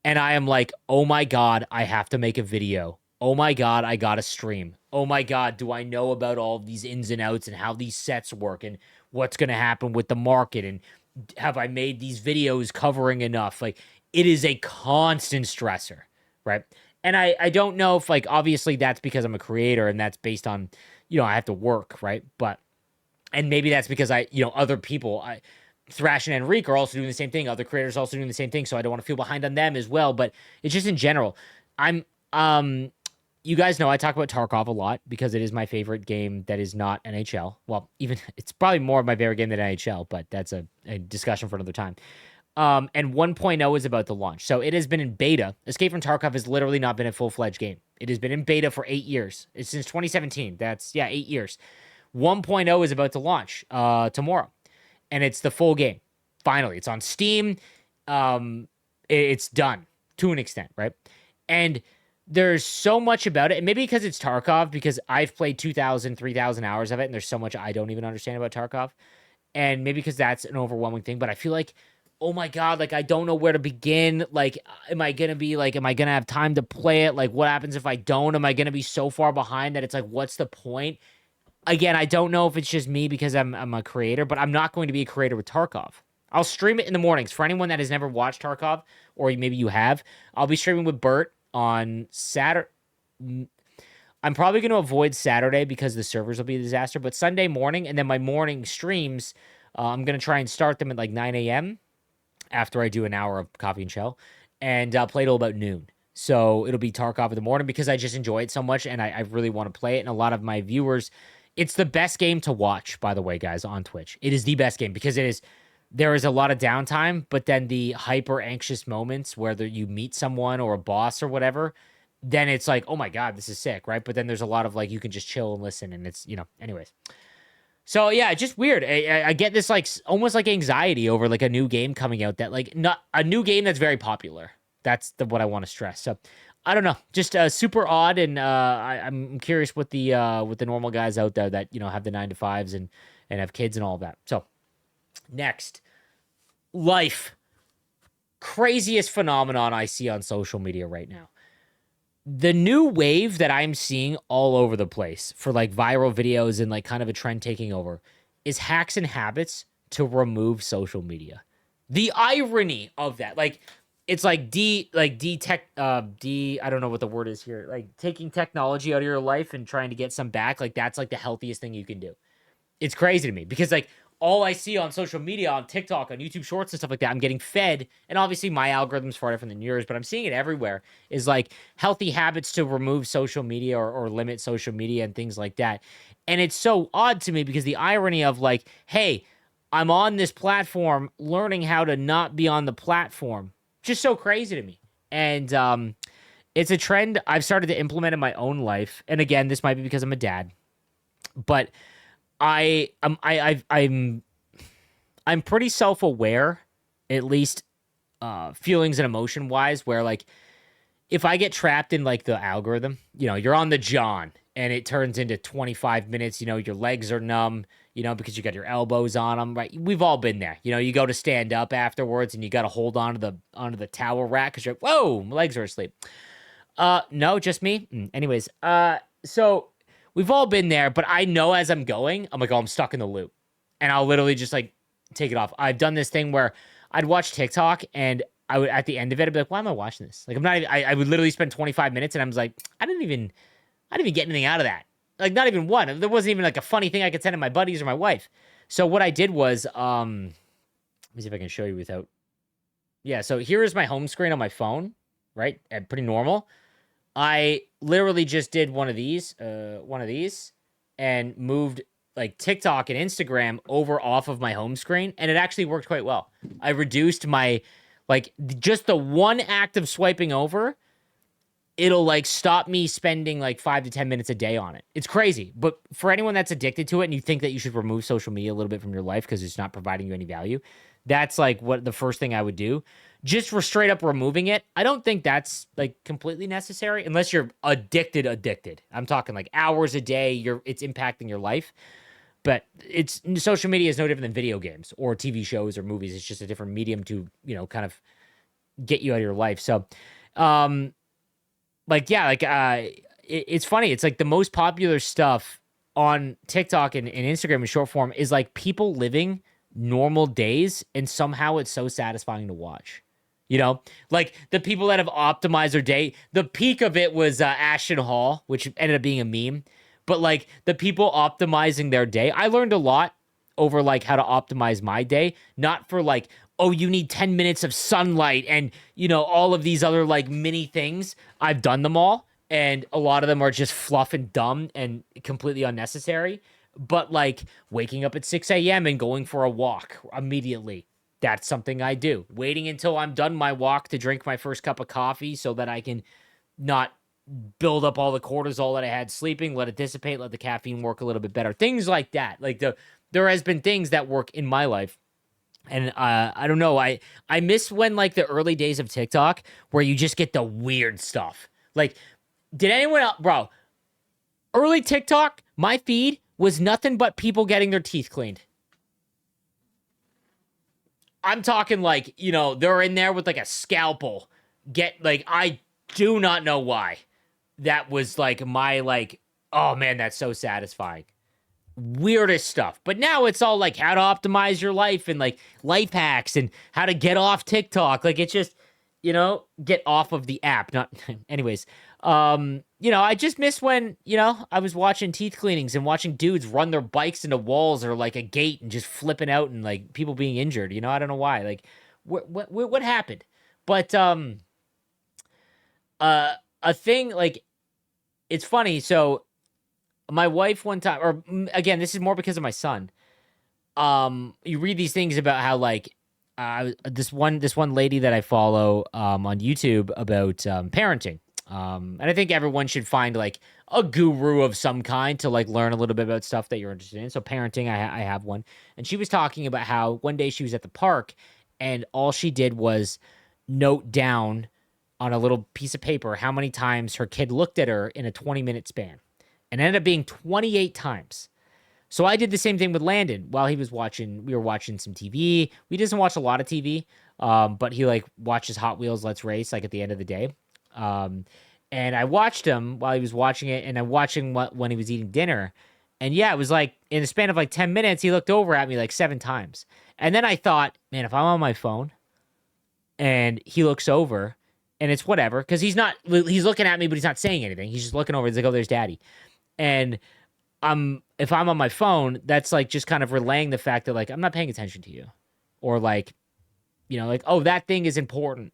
and I am like, oh my God, I have to make a video. Oh my God, I gotta stream. Oh my God, do I know about all of these ins and outs and how these sets work and what's gonna happen with the market? And have I made these videos covering enough? Like, it is a constant stressor, right? And I don't know if, like, obviously that's because I'm a creator and that's based on, I have to work, right? And maybe that's because other people, Thrash and Enrique are also doing the same thing. Other creators are also doing the same thing. So I don't want to feel behind on them as well. But it's just in general. You guys know I talk about Tarkov a lot because it is my favorite game that is not NHL. Well, even it's probably more of my favorite game than NHL, but that's a discussion for another time. And 1.0 is about the launch. So it has been in beta. Escape from Tarkov has literally not been a full-fledged game. It has been in beta for 8 years. It's since 2017. That's, 8 years. 1.0 is about to launch tomorrow. And it's the full game. Finally, it's on Steam. It's done to an extent, right? And there's so much about it, and maybe because it's Tarkov, because I've played 2,000, 3,000 hours of it, and there's so much I don't even understand about Tarkov, and maybe because that's an overwhelming thing, but I feel like, oh my God, like, I don't know where to begin. Like, am I going to have time to play it? Like, what happens if I don't? Am I going to be so far behind that it's like, what's the point? Again, I don't know if it's just me because I'm a creator, but I'm not going to be a creator with Tarkov. I'll stream it in the mornings. For anyone that has never watched Tarkov, or maybe you have, I'll be streaming with Bert on Saturday. I'm probably going to avoid Saturday because the servers will be a disaster, but Sunday morning, and then my morning streams, I'm going to try and start them at like 9 a.m. after I do an hour of Coffee and Chel, and I'll play till about noon. So it'll be Tarkov in the morning because I just enjoy it so much, and I really want to play it, and a lot of my viewers, it's the best game to watch, by the way, guys, on Twitch. It is the best game because there is a lot of downtime, but then the hyper anxious moments, whether you meet someone or a boss or whatever, then it's like, oh my God, this is sick, right? But then there's a lot of like, you can just chill and listen, and it's, anyways. So yeah, just weird. I get this like almost like anxiety over like a new game coming out that like not a new game that's very popular. That's what I want to stress. So I don't know, just super odd, and I'm curious what the normal guys out there that have the 9 to 5s and have kids and all of that. So next, life. Craziest phenomenon I see on social media right now. The new wave that I'm seeing all over the place for like viral videos and like kind of a trend taking over is hacks and habits to remove social media. The irony of that, like, it's like I don't know what the word is here, like taking technology out of your life and trying to get some back. Like, that's like the healthiest thing you can do. It's crazy to me because like all I see on social media, on TikTok, on YouTube Shorts and stuff like that, I'm getting fed, and obviously my algorithm's far different than yours, but I'm seeing it everywhere, is like healthy habits to remove social media or limit social media and things like that. And it's so odd to me because the irony of like, hey, I'm on this platform learning how to not be on the platform, just so crazy to me. And it's a trend I've started to implement in my own life. And again, this might be because I'm a dad, but I'm pretty self-aware, at least feelings and emotion wise, where like if I get trapped in like the algorithm, you're on the John and it turns into 25 minutes, your legs are numb, because you got your elbows on them, right? We've all been there. You go to stand up afterwards and you got to hold onto the towel rack because you're like, whoa, my legs are asleep. No, just me. Anyways, so we've all been there, but I know as I'm going, I'm like, oh, I'm stuck in the loop. And I'll literally just like take it off. I've done this thing where I'd watch TikTok and I would, at the end of it, I'd be like, why am I watching this? Like, I'm not even, I would literally spend 25 minutes and I was like, I I didn't even get anything out of that. Like, not even one. There wasn't even like a funny thing I could send to my buddies or my wife. So what I did was, let me see if I can show you without. Yeah, so here is my home screen on my phone, right? Pretty normal. I literally just did one of these, and moved like TikTok and Instagram over off of my home screen, and it actually worked quite well. I reduced my, like, just the one act of swiping over, it'll like stop me spending like 5 to 10 minutes a day on it. It's crazy. But for anyone that's addicted to it and you think that you should remove social media a little bit from your life because it's not providing you any value, that's like what the first thing I would do. Just for straight up removing it, I don't think that's like completely necessary unless you're addicted. I'm talking like hours a day, it's impacting your life. But it's social media is no different than video games or TV shows or movies. It's just a different medium to, kind of get you out of your life. So, like, yeah, like, it's funny. It's like the most popular stuff on TikTok and Instagram in short form is like people living normal days, and somehow it's so satisfying to watch. Like the people that have optimized their day. The peak of it was Ashton Hall, which ended up being a meme. But like the people optimizing their day, I learned a lot over like how to optimize my day. Not for like, oh, you need 10 minutes of sunlight and, all of these other like mini things. I've done them all. And a lot of them are just fluff and dumb and completely unnecessary. But like waking up at 6 a.m. and going for a walk immediately. That's something I do. Waiting until I'm done my walk to drink my first cup of coffee so that I can not build up all the cortisol that I had sleeping, let it dissipate, let the caffeine work a little bit better. Things like that. Like there has been things that work in my life. And I don't know. I miss when like the early days of TikTok where you just get the weird stuff. Like, did anyone else, bro? Early TikTok, my feed was nothing but people getting their teeth cleaned. I'm talking like, they're in there with like a scalpel. I do not know why. That was like my like, oh man, that's so satisfying. Weirdest stuff. But now it's all like how to optimize your life and like life hacks and how to get off TikTok. Like it's just, get off of the app. Not anyways. I just miss when, I was watching teeth cleanings and watching dudes run their bikes into walls or like a gate and just flipping out and like people being injured. I don't know why. Like what happened? But a thing like, it's funny. So my wife one time, or again, this is more because of my son. You read these things about how like this one lady that I follow on YouTube about parenting. And I think everyone should find like a guru of some kind to like learn a little bit about stuff that you're interested in. So parenting, I have one, and she was talking about how one day she was at the park, and all she did was note down on a little piece of paper how many times her kid looked at her in a 20-minute span, and it ended up being 28 times. So I did the same thing with Landon while we were watching some TV. He doesn't watch a lot of TV, but he like watches Hot Wheels Let's Race like at the end of the day. And I watched him while he was watching it, and I'm watching when he was eating dinner. And yeah, it was like in the span of like 10 minutes, he looked over at me like 7 times. And then I thought, man, if I'm on my phone and he looks over, and it's whatever, because he's looking at me, but he's not saying anything. He's just looking over. He's like, oh, there's daddy. And if I'm on my phone, that's like just kind of relaying the fact that like, I'm not paying attention to you, or like, like, oh, that thing is important.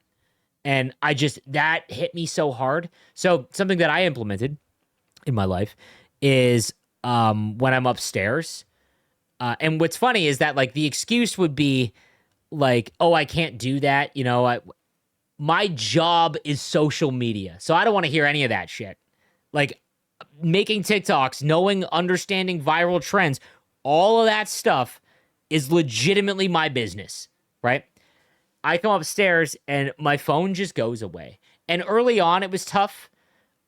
And that hit me so hard. So something that I implemented in my life is when I'm upstairs. And what's funny is that like the excuse would be like, oh, I can't do that. My job is social media. So I don't want to hear any of that shit. Like making TikToks, understanding viral trends, all of that stuff is legitimately my business, right? I come upstairs and my phone just goes away. And early on, it was tough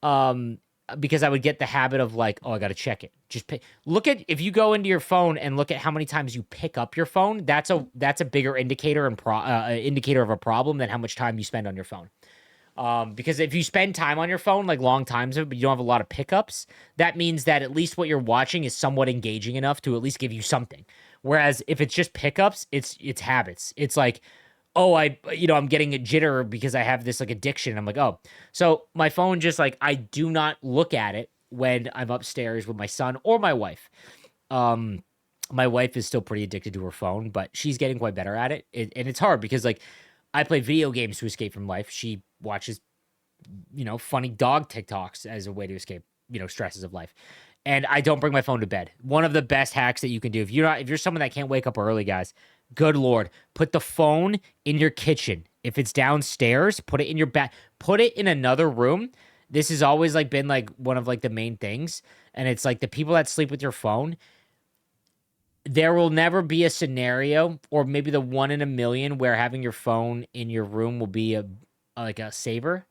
because I would get the habit of like, oh, I got to check it. If you go into your phone and look at how many times you pick up your phone, that's a bigger indicator indicator of a problem than how much time you spend on your phone. Because if you spend time on your phone, like long times, but you don't have a lot of pickups, that means that at least what you're watching is somewhat engaging enough to at least give you something. Whereas if it's just pickups, it's habits. It's like, oh, I'm getting a jitter because I have this like addiction. I'm like, oh, so my phone just like, I do not look at it when I'm upstairs with my son or my wife. Um, my wife is still pretty addicted to her phone, but she's getting quite better at it. And it's hard because like I play video games to escape from life. She watches, funny dog TikToks as a way to escape, stresses of life. And I don't bring my phone to bed. One of the best hacks that you can do if you're someone that can't wake up early, guys, good lord, put the phone in your kitchen. If it's downstairs, put it in your back, put it in another room. This has always like been like one of like the main things. And it's like the people that sleep with your phone, there will never be a scenario, or maybe the one in a million, where having your phone in your room will be like a savior,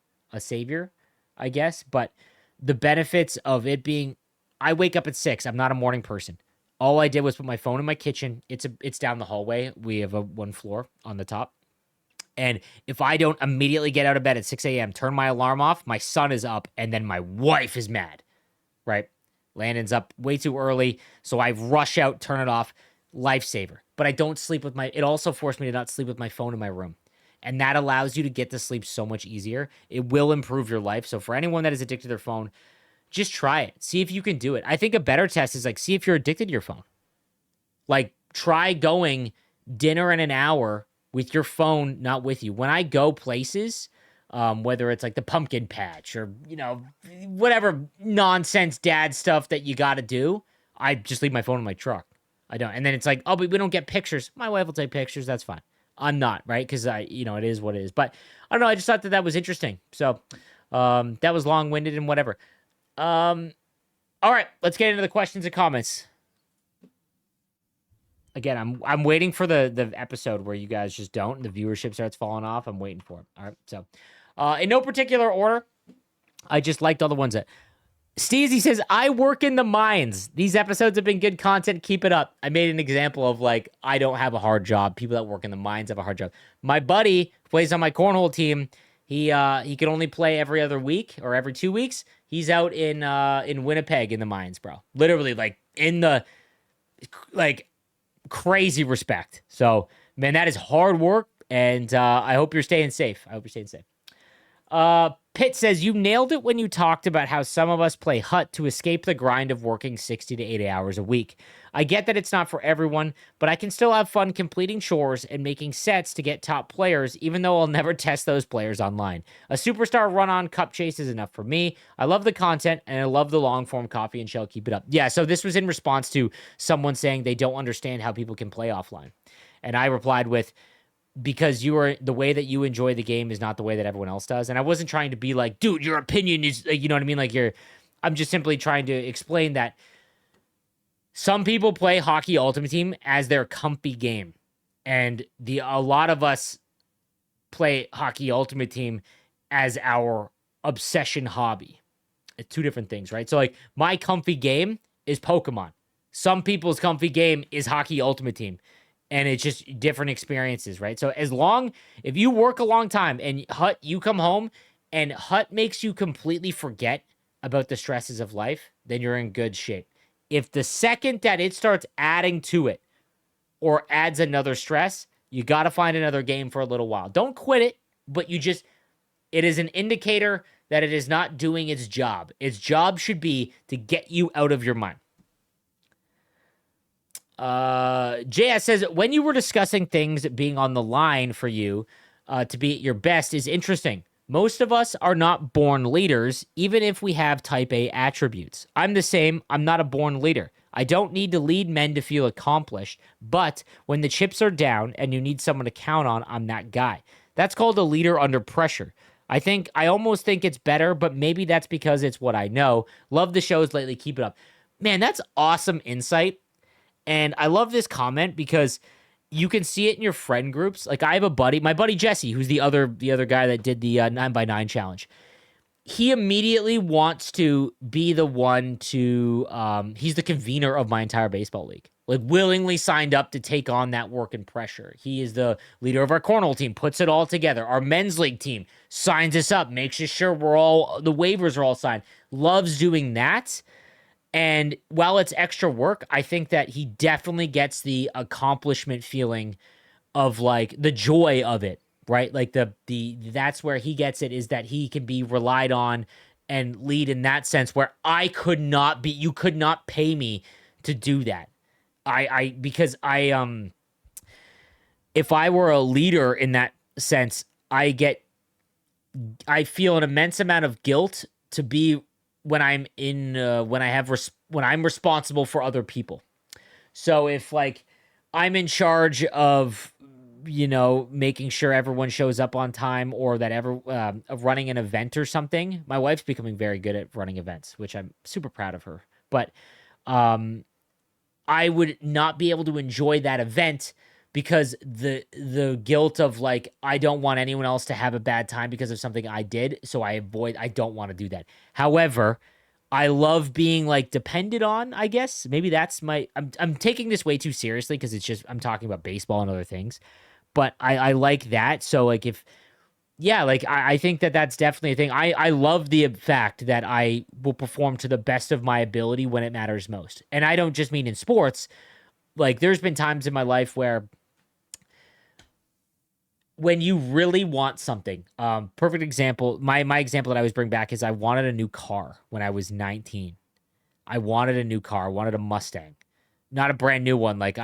I guess. But the benefits of it being, I wake up at 6. I'm not a morning person. All I did was put my phone in my kitchen. It's down the hallway. We have one floor on the top. And if I don't immediately get out of bed at 6 a.m., turn my alarm off, my son is up, and then my wife is mad, right? Landon's up way too early, so I rush out, turn it off. Lifesaver. But I don't sleep with it also forced me to not sleep with my phone in my room. And that allows you to get to sleep so much easier. It will improve your life. So for anyone that is addicted to their phone, just try it. See if you can do it. I think a better test is like, see if you're addicted to your phone. Like, try going dinner in an hour with your phone not with you. When I go places, whether it's like the pumpkin patch or, whatever nonsense dad stuff that you got to do, I just leave my phone in my truck. I don't. And then it's like, oh, but we don't get pictures. My wife will take pictures. That's fine. I'm not, right? Because it is what it is. But I don't know. I just thought that was interesting. So that was long-winded and whatever. All right. Let's get into the questions and comments. Again, I'm waiting for the episode where you guys just don't. The viewership starts falling off. I'm waiting for it. All right. So in no particular order, I just liked all the ones that... Steezy says, I work in the mines. These episodes have been good content. Keep it up. I made an example of like, I don't have a hard job. People that work in the mines have a hard job. My buddy plays on my cornhole team. He can only play every other week or every 2 weeks. He's out in Winnipeg in the mines, bro. Literally like in the crazy respect. So man, that is hard work. And I hope you're staying safe. Pitt says, you nailed it when you talked about how some of us play Hut to escape the grind of working 60 to 80 hours a week. I get that it's not for everyone, but I can still have fun completing chores and making sets to get top players, even though I'll never test those players online. A superstar run-on cup chase is enough for me. I love the content, and I love the long-form coffee and Chel. Keep it up. Yeah, so this was in response to someone saying they don't understand how people can play offline. And I replied with, because the way that you enjoy the game is not the way that everyone else does. And I wasn't trying to be like, dude, your opinion is, you know what I mean? Like I'm just simply trying to explain that some people play Hockey Ultimate Team as their comfy game. And a lot of us play Hockey Ultimate Team as our obsession hobby. It's two different things, right? So like my comfy game is Pokemon. Some people's comfy game is Hockey Ultimate Team. And it's just different experiences, right? So if you work a long time and Hut, you come home and Hut makes you completely forget about the stresses of life, then you're in good shape. If the second that it starts adding to it or adds another stress, you got to find another game for a little while. Don't quit it, but it is an indicator that it is not doing its job. Its job should be to get you out of your mind. JS says, when you were discussing things being on the line for you to be at your best is interesting. Most of us are not born leaders, even if we have type A attributes. I'm the same. I'm not a born leader. I don't need to lead men to feel accomplished, but when the chips are down and you need someone to count on, I'm that guy. That's called a leader under pressure. I almost think it's better, but maybe that's because it's what I know. Love the shows lately. Keep it up. Man, that's awesome insight. And I love this comment because you can see it in your friend groups. Like I have a buddy, my buddy Jesse, who's the other guy that did the 9x9 challenge. He immediately wants to be the one to, he's the convener of my entire baseball league. Like willingly signed up to take on that work and pressure. He is the leader of our cornhole team, puts it all together. Our men's league team signs us up, makes sure the waivers are all signed. Loves doing that. And while it's extra work, I think that he definitely gets the accomplishment feeling of like the joy of it, right? Like that's where he gets it, is that he can be relied on and lead in that sense where you could not pay me to do that. Because if I were a leader in that sense, I feel an immense amount of guilt to be when I'm in when I'm responsible for other people. So if like I'm in charge of making sure everyone shows up on time, or that of running an event or something. My wife's becoming very good at running events, which I'm super proud of her. But um I would not be able to enjoy that event because the guilt of like I don't want anyone else to have a bad time because of something I did, so I don't want to do that. However, I love being like depended on, I guess. Maybe that's I'm taking this way too seriously because it's just I'm talking about baseball and other things. But I like that. So like if yeah, like I think that that's definitely a thing. I love the fact that I will perform to the best of my ability when it matters most. And I don't just mean in sports. Like there's been times in my life where when you really want something, perfect example, my example that I always bring back is I wanted a new car when I was 19. I wanted a new car. I wanted a Mustang. Not a brand new one. Like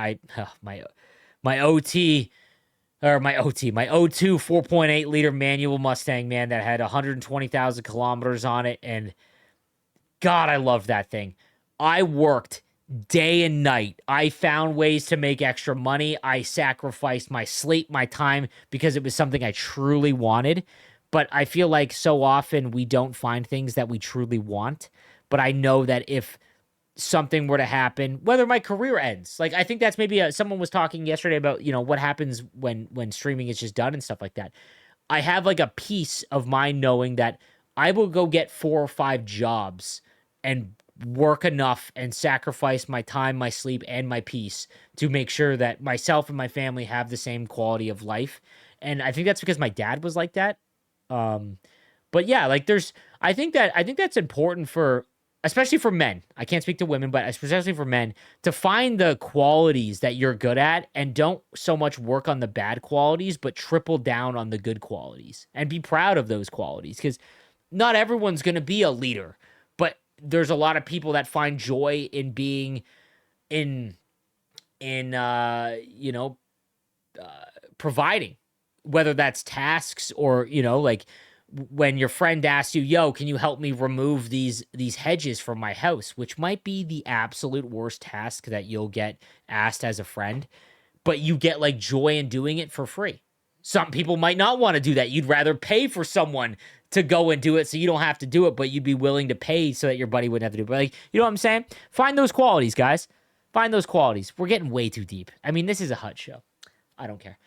my OT my O2 4.8 liter manual Mustang, man, that had 120,000 kilometers on it. And God, I love that thing. I worked day and night. I found ways to make extra money. I sacrificed my sleep, my time, because it was something I truly wanted. But I feel like so often we don't find things that we truly want. But I know that if something were to happen, whether my career ends, like I think that's maybe someone was talking yesterday about what happens when streaming is just done and stuff like that. I have like a peace of mind knowing that I will go get 4 or 5 jobs and work enough and sacrifice my time, my sleep, and my peace to make sure that myself and my family have the same quality of life. And I think that's because my dad was like that. But yeah, like I think that's important for, especially for men. I can't speak to women, but especially for men, to find the qualities that you're good at and don't so much work on the bad qualities, but triple down on the good qualities and be proud of those qualities. Because not everyone's going to be a leader, but there's a lot of people that find joy in being in providing, whether that's tasks or, like when your friend asks you, yo, can you help me remove these hedges from my house, which might be the absolute worst task that you'll get asked as a friend, but you get like joy in doing it for free. Some people might not want to do that. You'd rather pay for someone to go and do it so you don't have to do it, but you'd be willing to pay so that your buddy wouldn't have to do it. But like, you know what I'm saying? Find those qualities, guys. Find those qualities. We're getting way too deep. I mean, this is a HUD show. I don't care.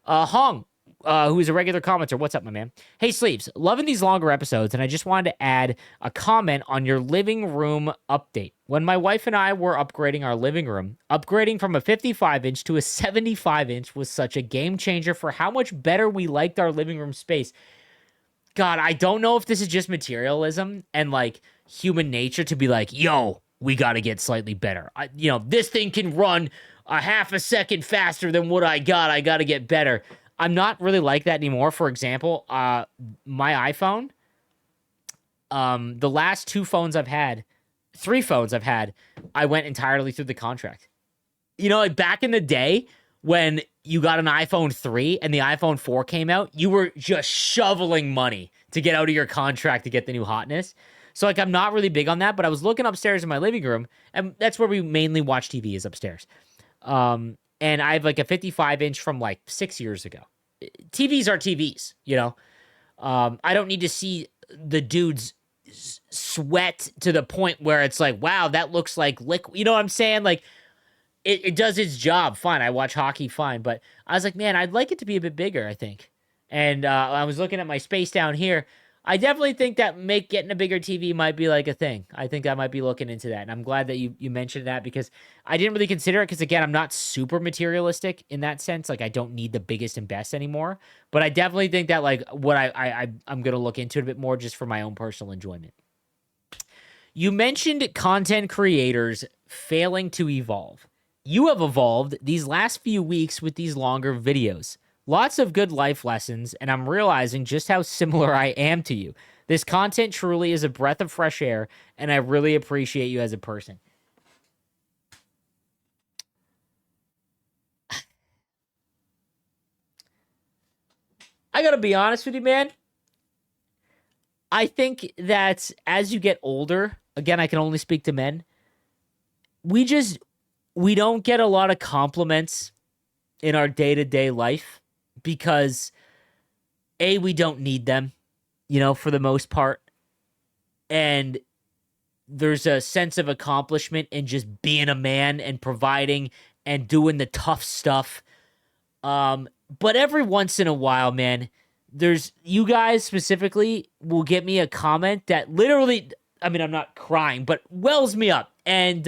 Hong, who is a regular commenter. What's up, my man? Hey, Sleeps. Loving these longer episodes, and I just wanted to add a comment on your living room update. When my wife and I were upgrading our living room, upgrading from a 55-inch to a 75-inch was such a game changer for how much better we liked our living room space. God, I don't know if this is just materialism and like human nature to be like, yo, we got to get slightly better. This thing can run a half a second faster than what I got. I got to get better. I'm not really like that anymore. For example, my iPhone, the last 3 phones I've had, I went entirely through the contract. Like back in the day when you got an iPhone 3 and the iPhone 4 came out, you were just shoveling money to get out of your contract to get the new hotness. So like, I'm not really big on that, but I was looking upstairs in my living room, and that's where we mainly watch TV, is upstairs. And I have like a 55-inch from like 6 years ago. TVs are TVs, I don't need to see the dudes sweat to the point where it's like, wow, that looks like liquid. You know what I'm saying? Like, it does its job fine. I watch hockey fine, but I was like, man, I'd like it to be a bit bigger, I think. And I was looking at my space down here. I definitely think that getting a bigger TV might be like a thing. I think I might be looking into that. And I'm glad that you mentioned that, because I didn't really consider it, because again, I'm not super materialistic in that sense. Like, I don't need the biggest and best anymore. But I definitely think that like what I'm going to look into it a bit more just for my own personal enjoyment. You mentioned content creators failing to evolve. You have evolved these last few weeks with these longer videos. Lots of good life lessons, and I'm realizing just how similar I am to you. This content truly is a breath of fresh air, and I really appreciate you as a person. I gotta be honest with you, man. I think that as you get older, again, I can only speak to men. We just we don't get a lot of compliments in our day-to-day life because we don't need them, for the most part. And there's a sense of accomplishment in just being a man and providing and doing the tough stuff. But every once in a while, man, there's you guys specifically will get me a comment that literally, I mean, I'm not crying, but wells me up. And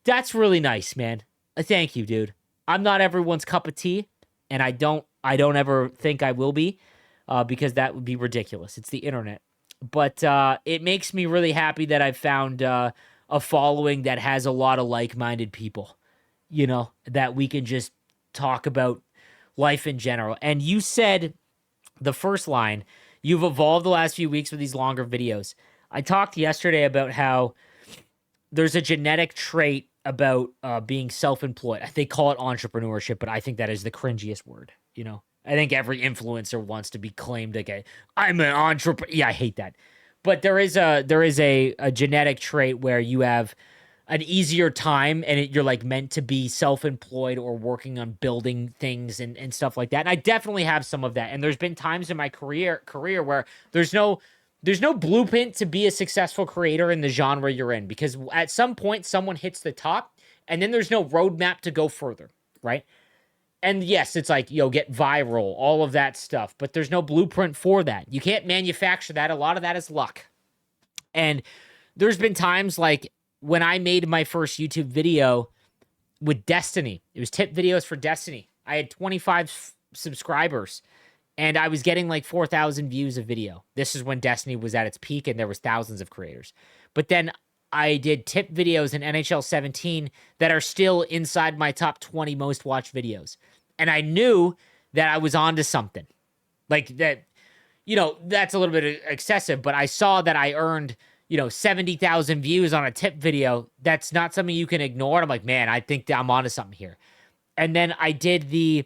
that's really nice, man. Thank you, dude. I'm not everyone's cup of tea, and I don't ever think I will be, because that would be ridiculous. It's the internet. But it makes me really happy that I've found a following that has a lot of like-minded people, that we can just talk about life in general. And you said the first line, you've evolved the last few weeks with these longer videos. I talked yesterday about how there's a genetic trait about being self-employed. They call it entrepreneurship, but I think that is the cringiest word, I think every influencer wants to be claimed like I'm an entrepreneur. Yeah, I hate that. But there is a genetic trait where you have an easier time and you're like meant to be self-employed or working on building things and stuff like that. And I definitely have some of that. And there's been times in my career where there's no blueprint to be a successful creator in the genre you're in, because at some point someone hits the top and then there's no roadmap to go further, right? And yes, it's like, get viral, all of that stuff, but there's no blueprint for that. You can't manufacture that. A lot of that is luck. And there's been times like when I made my first YouTube video with Destiny, it was tip videos for Destiny. I had 25 subscribers and I was getting like 4,000 views a video. This is when Destiny was at its peak and there was thousands of creators. But then I did tip videos in NHL 17 that are still inside my top 20 most watched videos. And I knew that I was onto something. Like that, that's a little bit excessive, but I saw that I earned, 70,000 views on a tip video. That's not something you can ignore. And I'm like, man, I think that I'm onto something here. And then I did in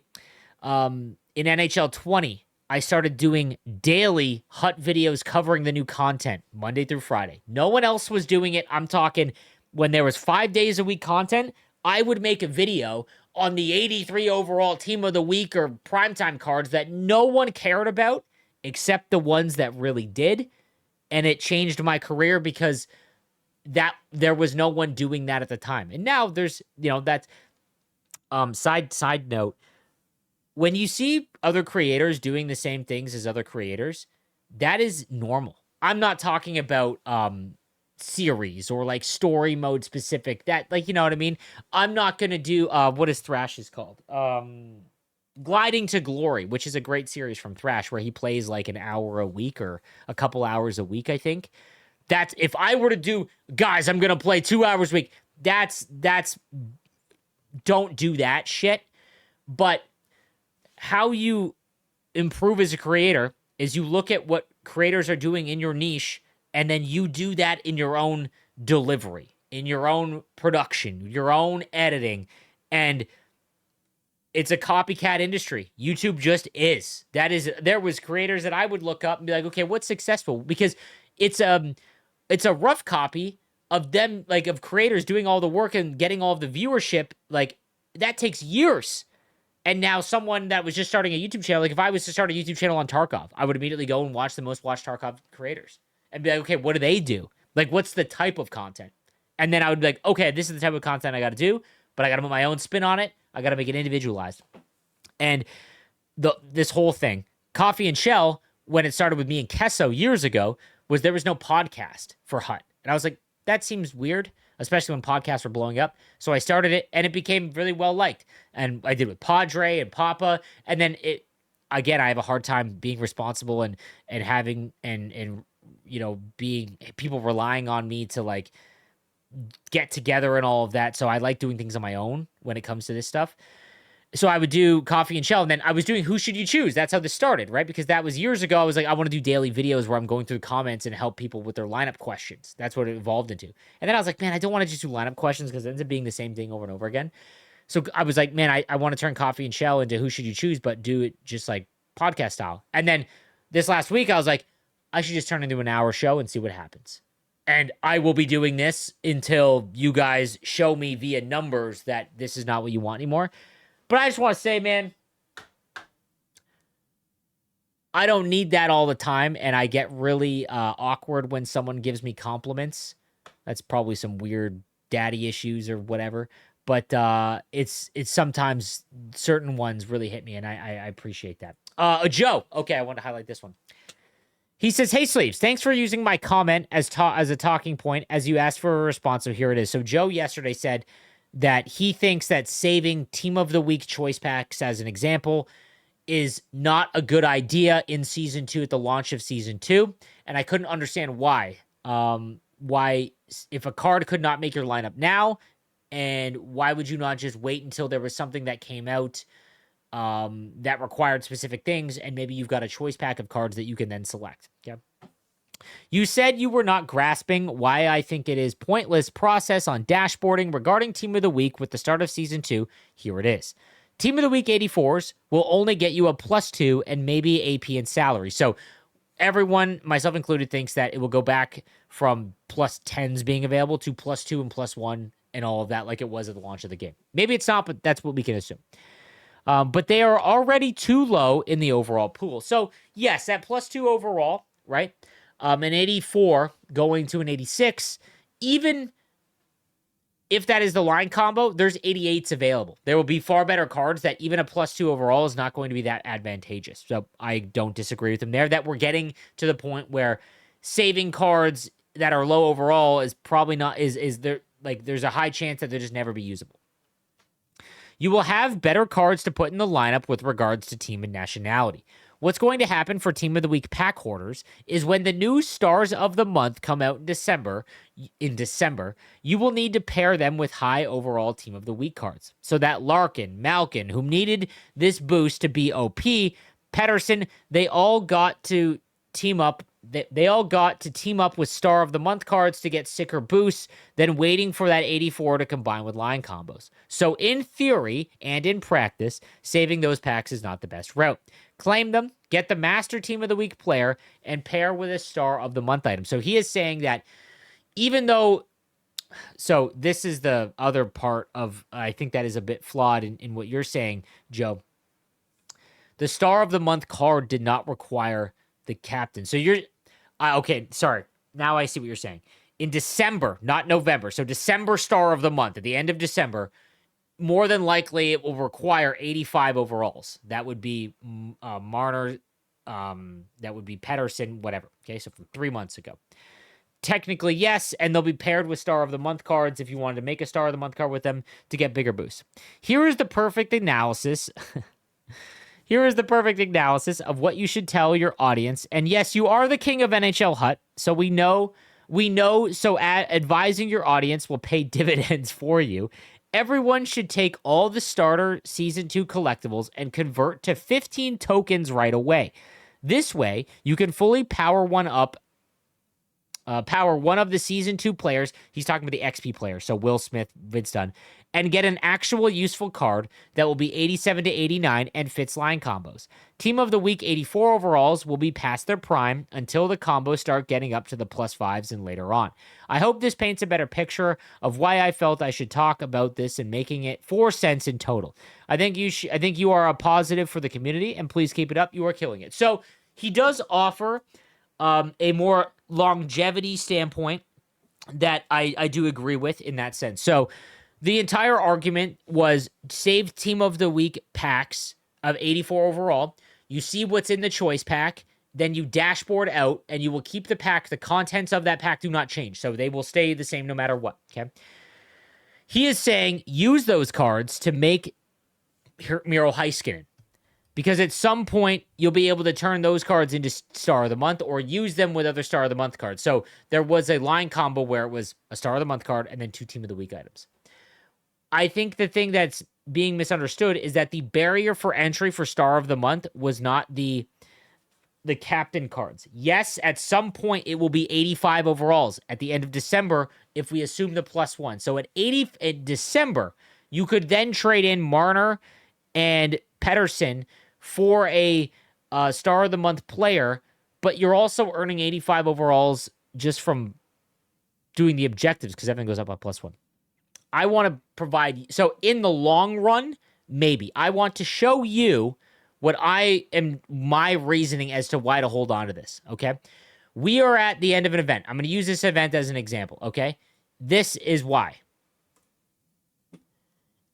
NHL 20, I started doing daily Hut videos covering the new content Monday through Friday. No one else was doing it. I'm talking when there was 5 days a week content, I would make a video on the 83 overall team of the week or primetime cards that no one cared about except the ones that really did. And it changed my career because there was no one doing that at the time. And now there's, that's side note. When you see other creators doing the same things as other creators, that is normal. I'm not talking about series or like story mode specific. That, like, you know what I mean? I'm not going to do, what is Thrash's called? Gliding to Glory, which is a great series from Thrash where he plays like an hour a week or a couple hours a week, I think. That's, if I were to do, guys, I'm going to play 2 hours a week. That's, don't do that shit. But how you improve as a creator is you look at what creators are doing in your niche, and then you do that in your own delivery, in your own production, your own editing, and it's a copycat industry. YouTube just is. There was creators that I would look up and be like, okay, what's successful? Because it's a rough copy of them, like of creators doing all the work and getting all of the viewership. Like that takes years. And now someone that was just starting a YouTube channel, like if I was to start a YouTube channel on Tarkov, I would immediately go and watch the most watched Tarkov creators and be like, okay, what do they do? Like, what's the type of content? And then I would be like, okay, this is the type of content I got to do, but I got to put my own spin on it. I got to make it individualized. And this whole thing, Coffee and Chel, when it started with me and Kesso years ago, was there was no podcast for Hut. And I was like, that seems weird, especially when podcasts were blowing up. So I started it, and it became really well liked. And I did with Padre and Papa, and then again, I have a hard time being responsible and having and being people relying on me to like get together and all of that. So I like doing things on my own when it comes to this stuff. So I would do Coffee and Chel, and then I was doing Who Should You Choose? That's how this started, right? Because that was years ago. I was like, I want to do daily videos where I'm going through comments and help people with their lineup questions. That's what it evolved into. And then I was like, man, I don't want to just do lineup questions because it ends up being the same thing over and over again. So I was like, man, I want to turn Coffee and Chel into Who Should You Choose, but do it just like podcast style. And then this last week, I was like, I should just turn into an hour show and see what happens. And I will be doing this until you guys show me via numbers that this is not what you want anymore. But I just want to say, man, I don't need that all the time, and I get really awkward when someone gives me compliments. That's probably some weird daddy issues or whatever. But it's sometimes certain ones really hit me, and I appreciate that. Joe, okay, I want to highlight this one. He says, "Hey, Sleeves, thanks for using my comment as a talking point as you asked for a response. So here it is." So Joe yesterday said that he thinks that saving Team of the Week choice packs, as an example, is not a good idea in Season 2 at the launch of Season 2. And I couldn't understand why. Why, if a card could not make your lineup now, and why would you not just wait until there was something that came out that required specific things, and maybe you've got a choice pack of cards that you can then select. Okay. You said you were not grasping why I think it is pointless process on dashboarding regarding Team of the Week with the start of Season 2. Here it is. Team of the Week 84s will only get you a +2 and maybe AP and salary. So everyone, myself included, thinks that it will go back from +10s being available to +2 and +1 and all of that like it was at the launch of the game. Maybe it's not, but that's what we can assume. But they are already too low in the overall pool. So, yes, that +2 overall, right? An 84 going to an 86. Even if that is the line combo, there's 88s available. There will be far better cards that even a +2 overall is not going to be that advantageous. So I don't disagree with him there. That we're getting to the point where saving cards that are low overall is probably not, is there, like, there's a high chance that they'll just never be usable. You will have better cards to put in the lineup with regards to team and nationality. What's going to happen for Team of the Week pack hoarders is when the new Stars of the Month come out in December, you will need to pair them with high overall Team of the Week cards. So that Larkin, Malkin, whom needed this boost to be OP, Pedersen, they all got to team up. They all got to team up with Star of the Month cards to get sicker boosts, then waiting for that 84 to combine with line combos. So in theory and in practice, saving those packs is not the best route. Claim them, get the Master Team of the Week player, and pair with a Star of the Month item. So he is saying that even though... So this is the other part of... I think that is a bit flawed in what you're saying, Joe. The Star of the Month card did not require the captain. So you're... okay, sorry. Now I see what you're saying. In December, not November, so December Star of the Month, at the end of December, more than likely it will require 85 overalls. That would be Marner, that would be Pedersen, whatever. Okay, so from 3 months ago. Technically, yes, and they'll be paired with Star of the Month cards if you wanted to make a Star of the Month card with them to get bigger boosts. Here is the perfect analysis. Here is the perfect analysis of what you should tell your audience. And yes, you are the king of NHL Hut, so we know, so advising your audience will pay dividends for you. Everyone should take all the starter Season 2 collectibles and convert to 15 tokens right away. This way, you can fully power one of the Season 2 players. He's talking about the XP players, so Will Smith, Vince Dunn, and get an actual useful card that will be 87 to 89 and fits line combos. Team of the Week 84 overalls will be past their prime until the combos start getting up to the +5s and later on. I hope this paints a better picture of why I felt I should talk about this and making it 4 cents in total. I think you are a positive for the community, and please keep it up. You are killing it. So he does offer a more longevity standpoint that I do agree with in that sense. So the entire argument was save Team of the Week packs of 84 overall. You see what's in the choice pack, then you dashboard out, and you will keep the pack. The contents of that pack do not change, so they will stay the same no matter what, okay? He is saying use those cards to make Miro Heiskanen, because at some point, you'll be able to turn those cards into Star of the Month or use them with other Star of the Month cards. So there was a line combo where it was a Star of the Month card and then 2 Team of the Week items. I think the thing that's being misunderstood is that the barrier for entry for Star of the Month was not the captain cards. Yes, at some point it will be 85 overalls at the end of December if we assume the +1. So at 80 in December, you could then trade in Marner and Pedersen for a Star of the Month player, but you're also earning 85 overalls just from doing the objectives because everything goes up by +1. I want to provide, so in the long run, maybe. I want to show you what my reasoning as to why to hold on to this, okay? We are at the end of an event. I'm going to use this event as an example, okay? This is why.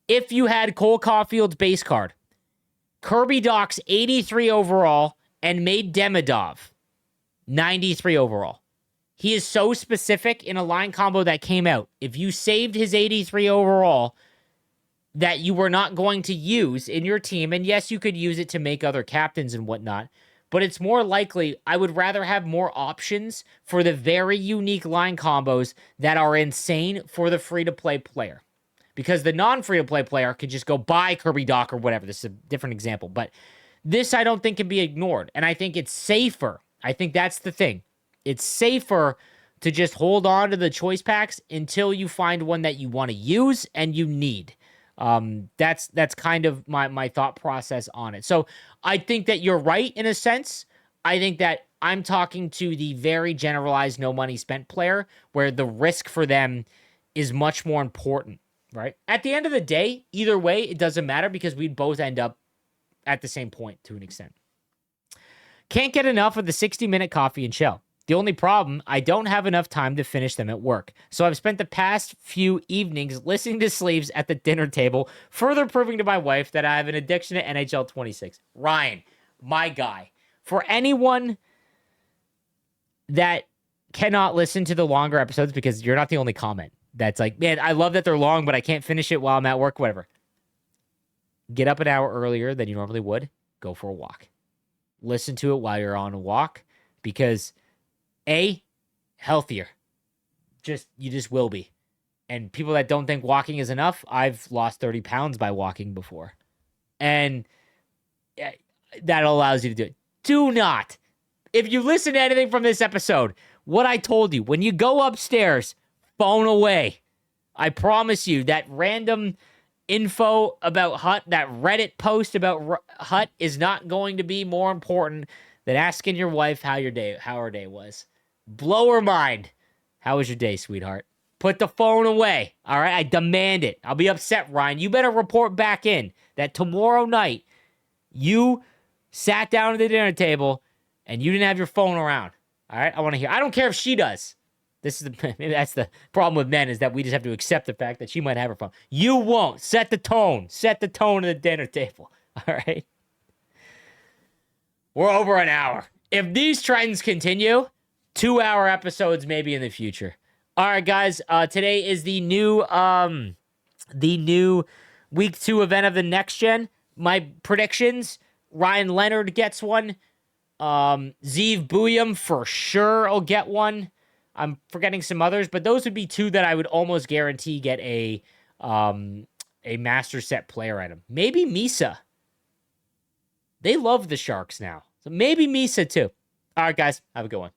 If you had Cole Caulfield's base card, Kirby Dach's 83 overall, and made Demidov 93 overall. He is so specific in a line combo that came out. If you saved his 83 overall that you were not going to use in your team, and yes, you could use it to make other captains and whatnot, but it's more likely I would rather have more options for the very unique line combos that are insane for the free-to-play player. Because the non-free-to-play player could just go buy Kirby Dach or whatever. This is a different example. But this I don't think can be ignored. And I think it's safer. I think that's the thing. It's safer to just hold on to the choice packs until you find one that you want to use and you need. That's kind of my thought process on it. So I think that you're right in a sense. I think that I'm talking to the very generalized no money spent player where the risk for them is much more important, right? At the end of the day, either way, it doesn't matter because we'd both end up at the same point to an extent. Can't get enough of the 60-minute coffee and Chel. The only problem, I don't have enough time to finish them at work. So I've spent the past few evenings listening to sleeves at the dinner table, further proving to my wife that I have an addiction to NHL 26. Ryan, my guy. For anyone that cannot listen to the longer episodes, because you're not the only comment that's like, man, I love that they're long, but I can't finish it while I'm at work, whatever. Get up an hour earlier than you normally would. Go for a walk. Listen to it while you're on a walk because healthier. You just will be. And people that don't think walking is enough, I've lost 30 pounds by walking before. And that allows you to do it. Do not. If you listen to anything from this episode, what I told you, when you go upstairs, phone away. I promise you that random info about Hut, that Reddit post about Hut is not going to be more important than asking your wife how her day was. Blow her mind. How was your day, sweetheart? Put the phone away. All right, I demand it. I'll be upset, Ryan. You better report back in that tomorrow night you sat down at the dinner table and you didn't have your phone around. All right, I want to hear. I don't care if she does. Maybe that's the problem with men is that we just have to accept the fact that she might have her phone. You won't. Set the tone. Set the tone at the dinner table. All right. We're over an hour. If these trends continue, 2-hour episodes maybe in the future. All right, guys. Today is the new week 2 event of the next gen. My predictions: Ryan Leonard gets one. Zeev Buyam for sure will get one. I'm forgetting some others, but those would be 2 that I would almost guarantee get a master set player item. Maybe Misa. They love the Sharks now. So maybe Misa too. All right, guys. Have a good one.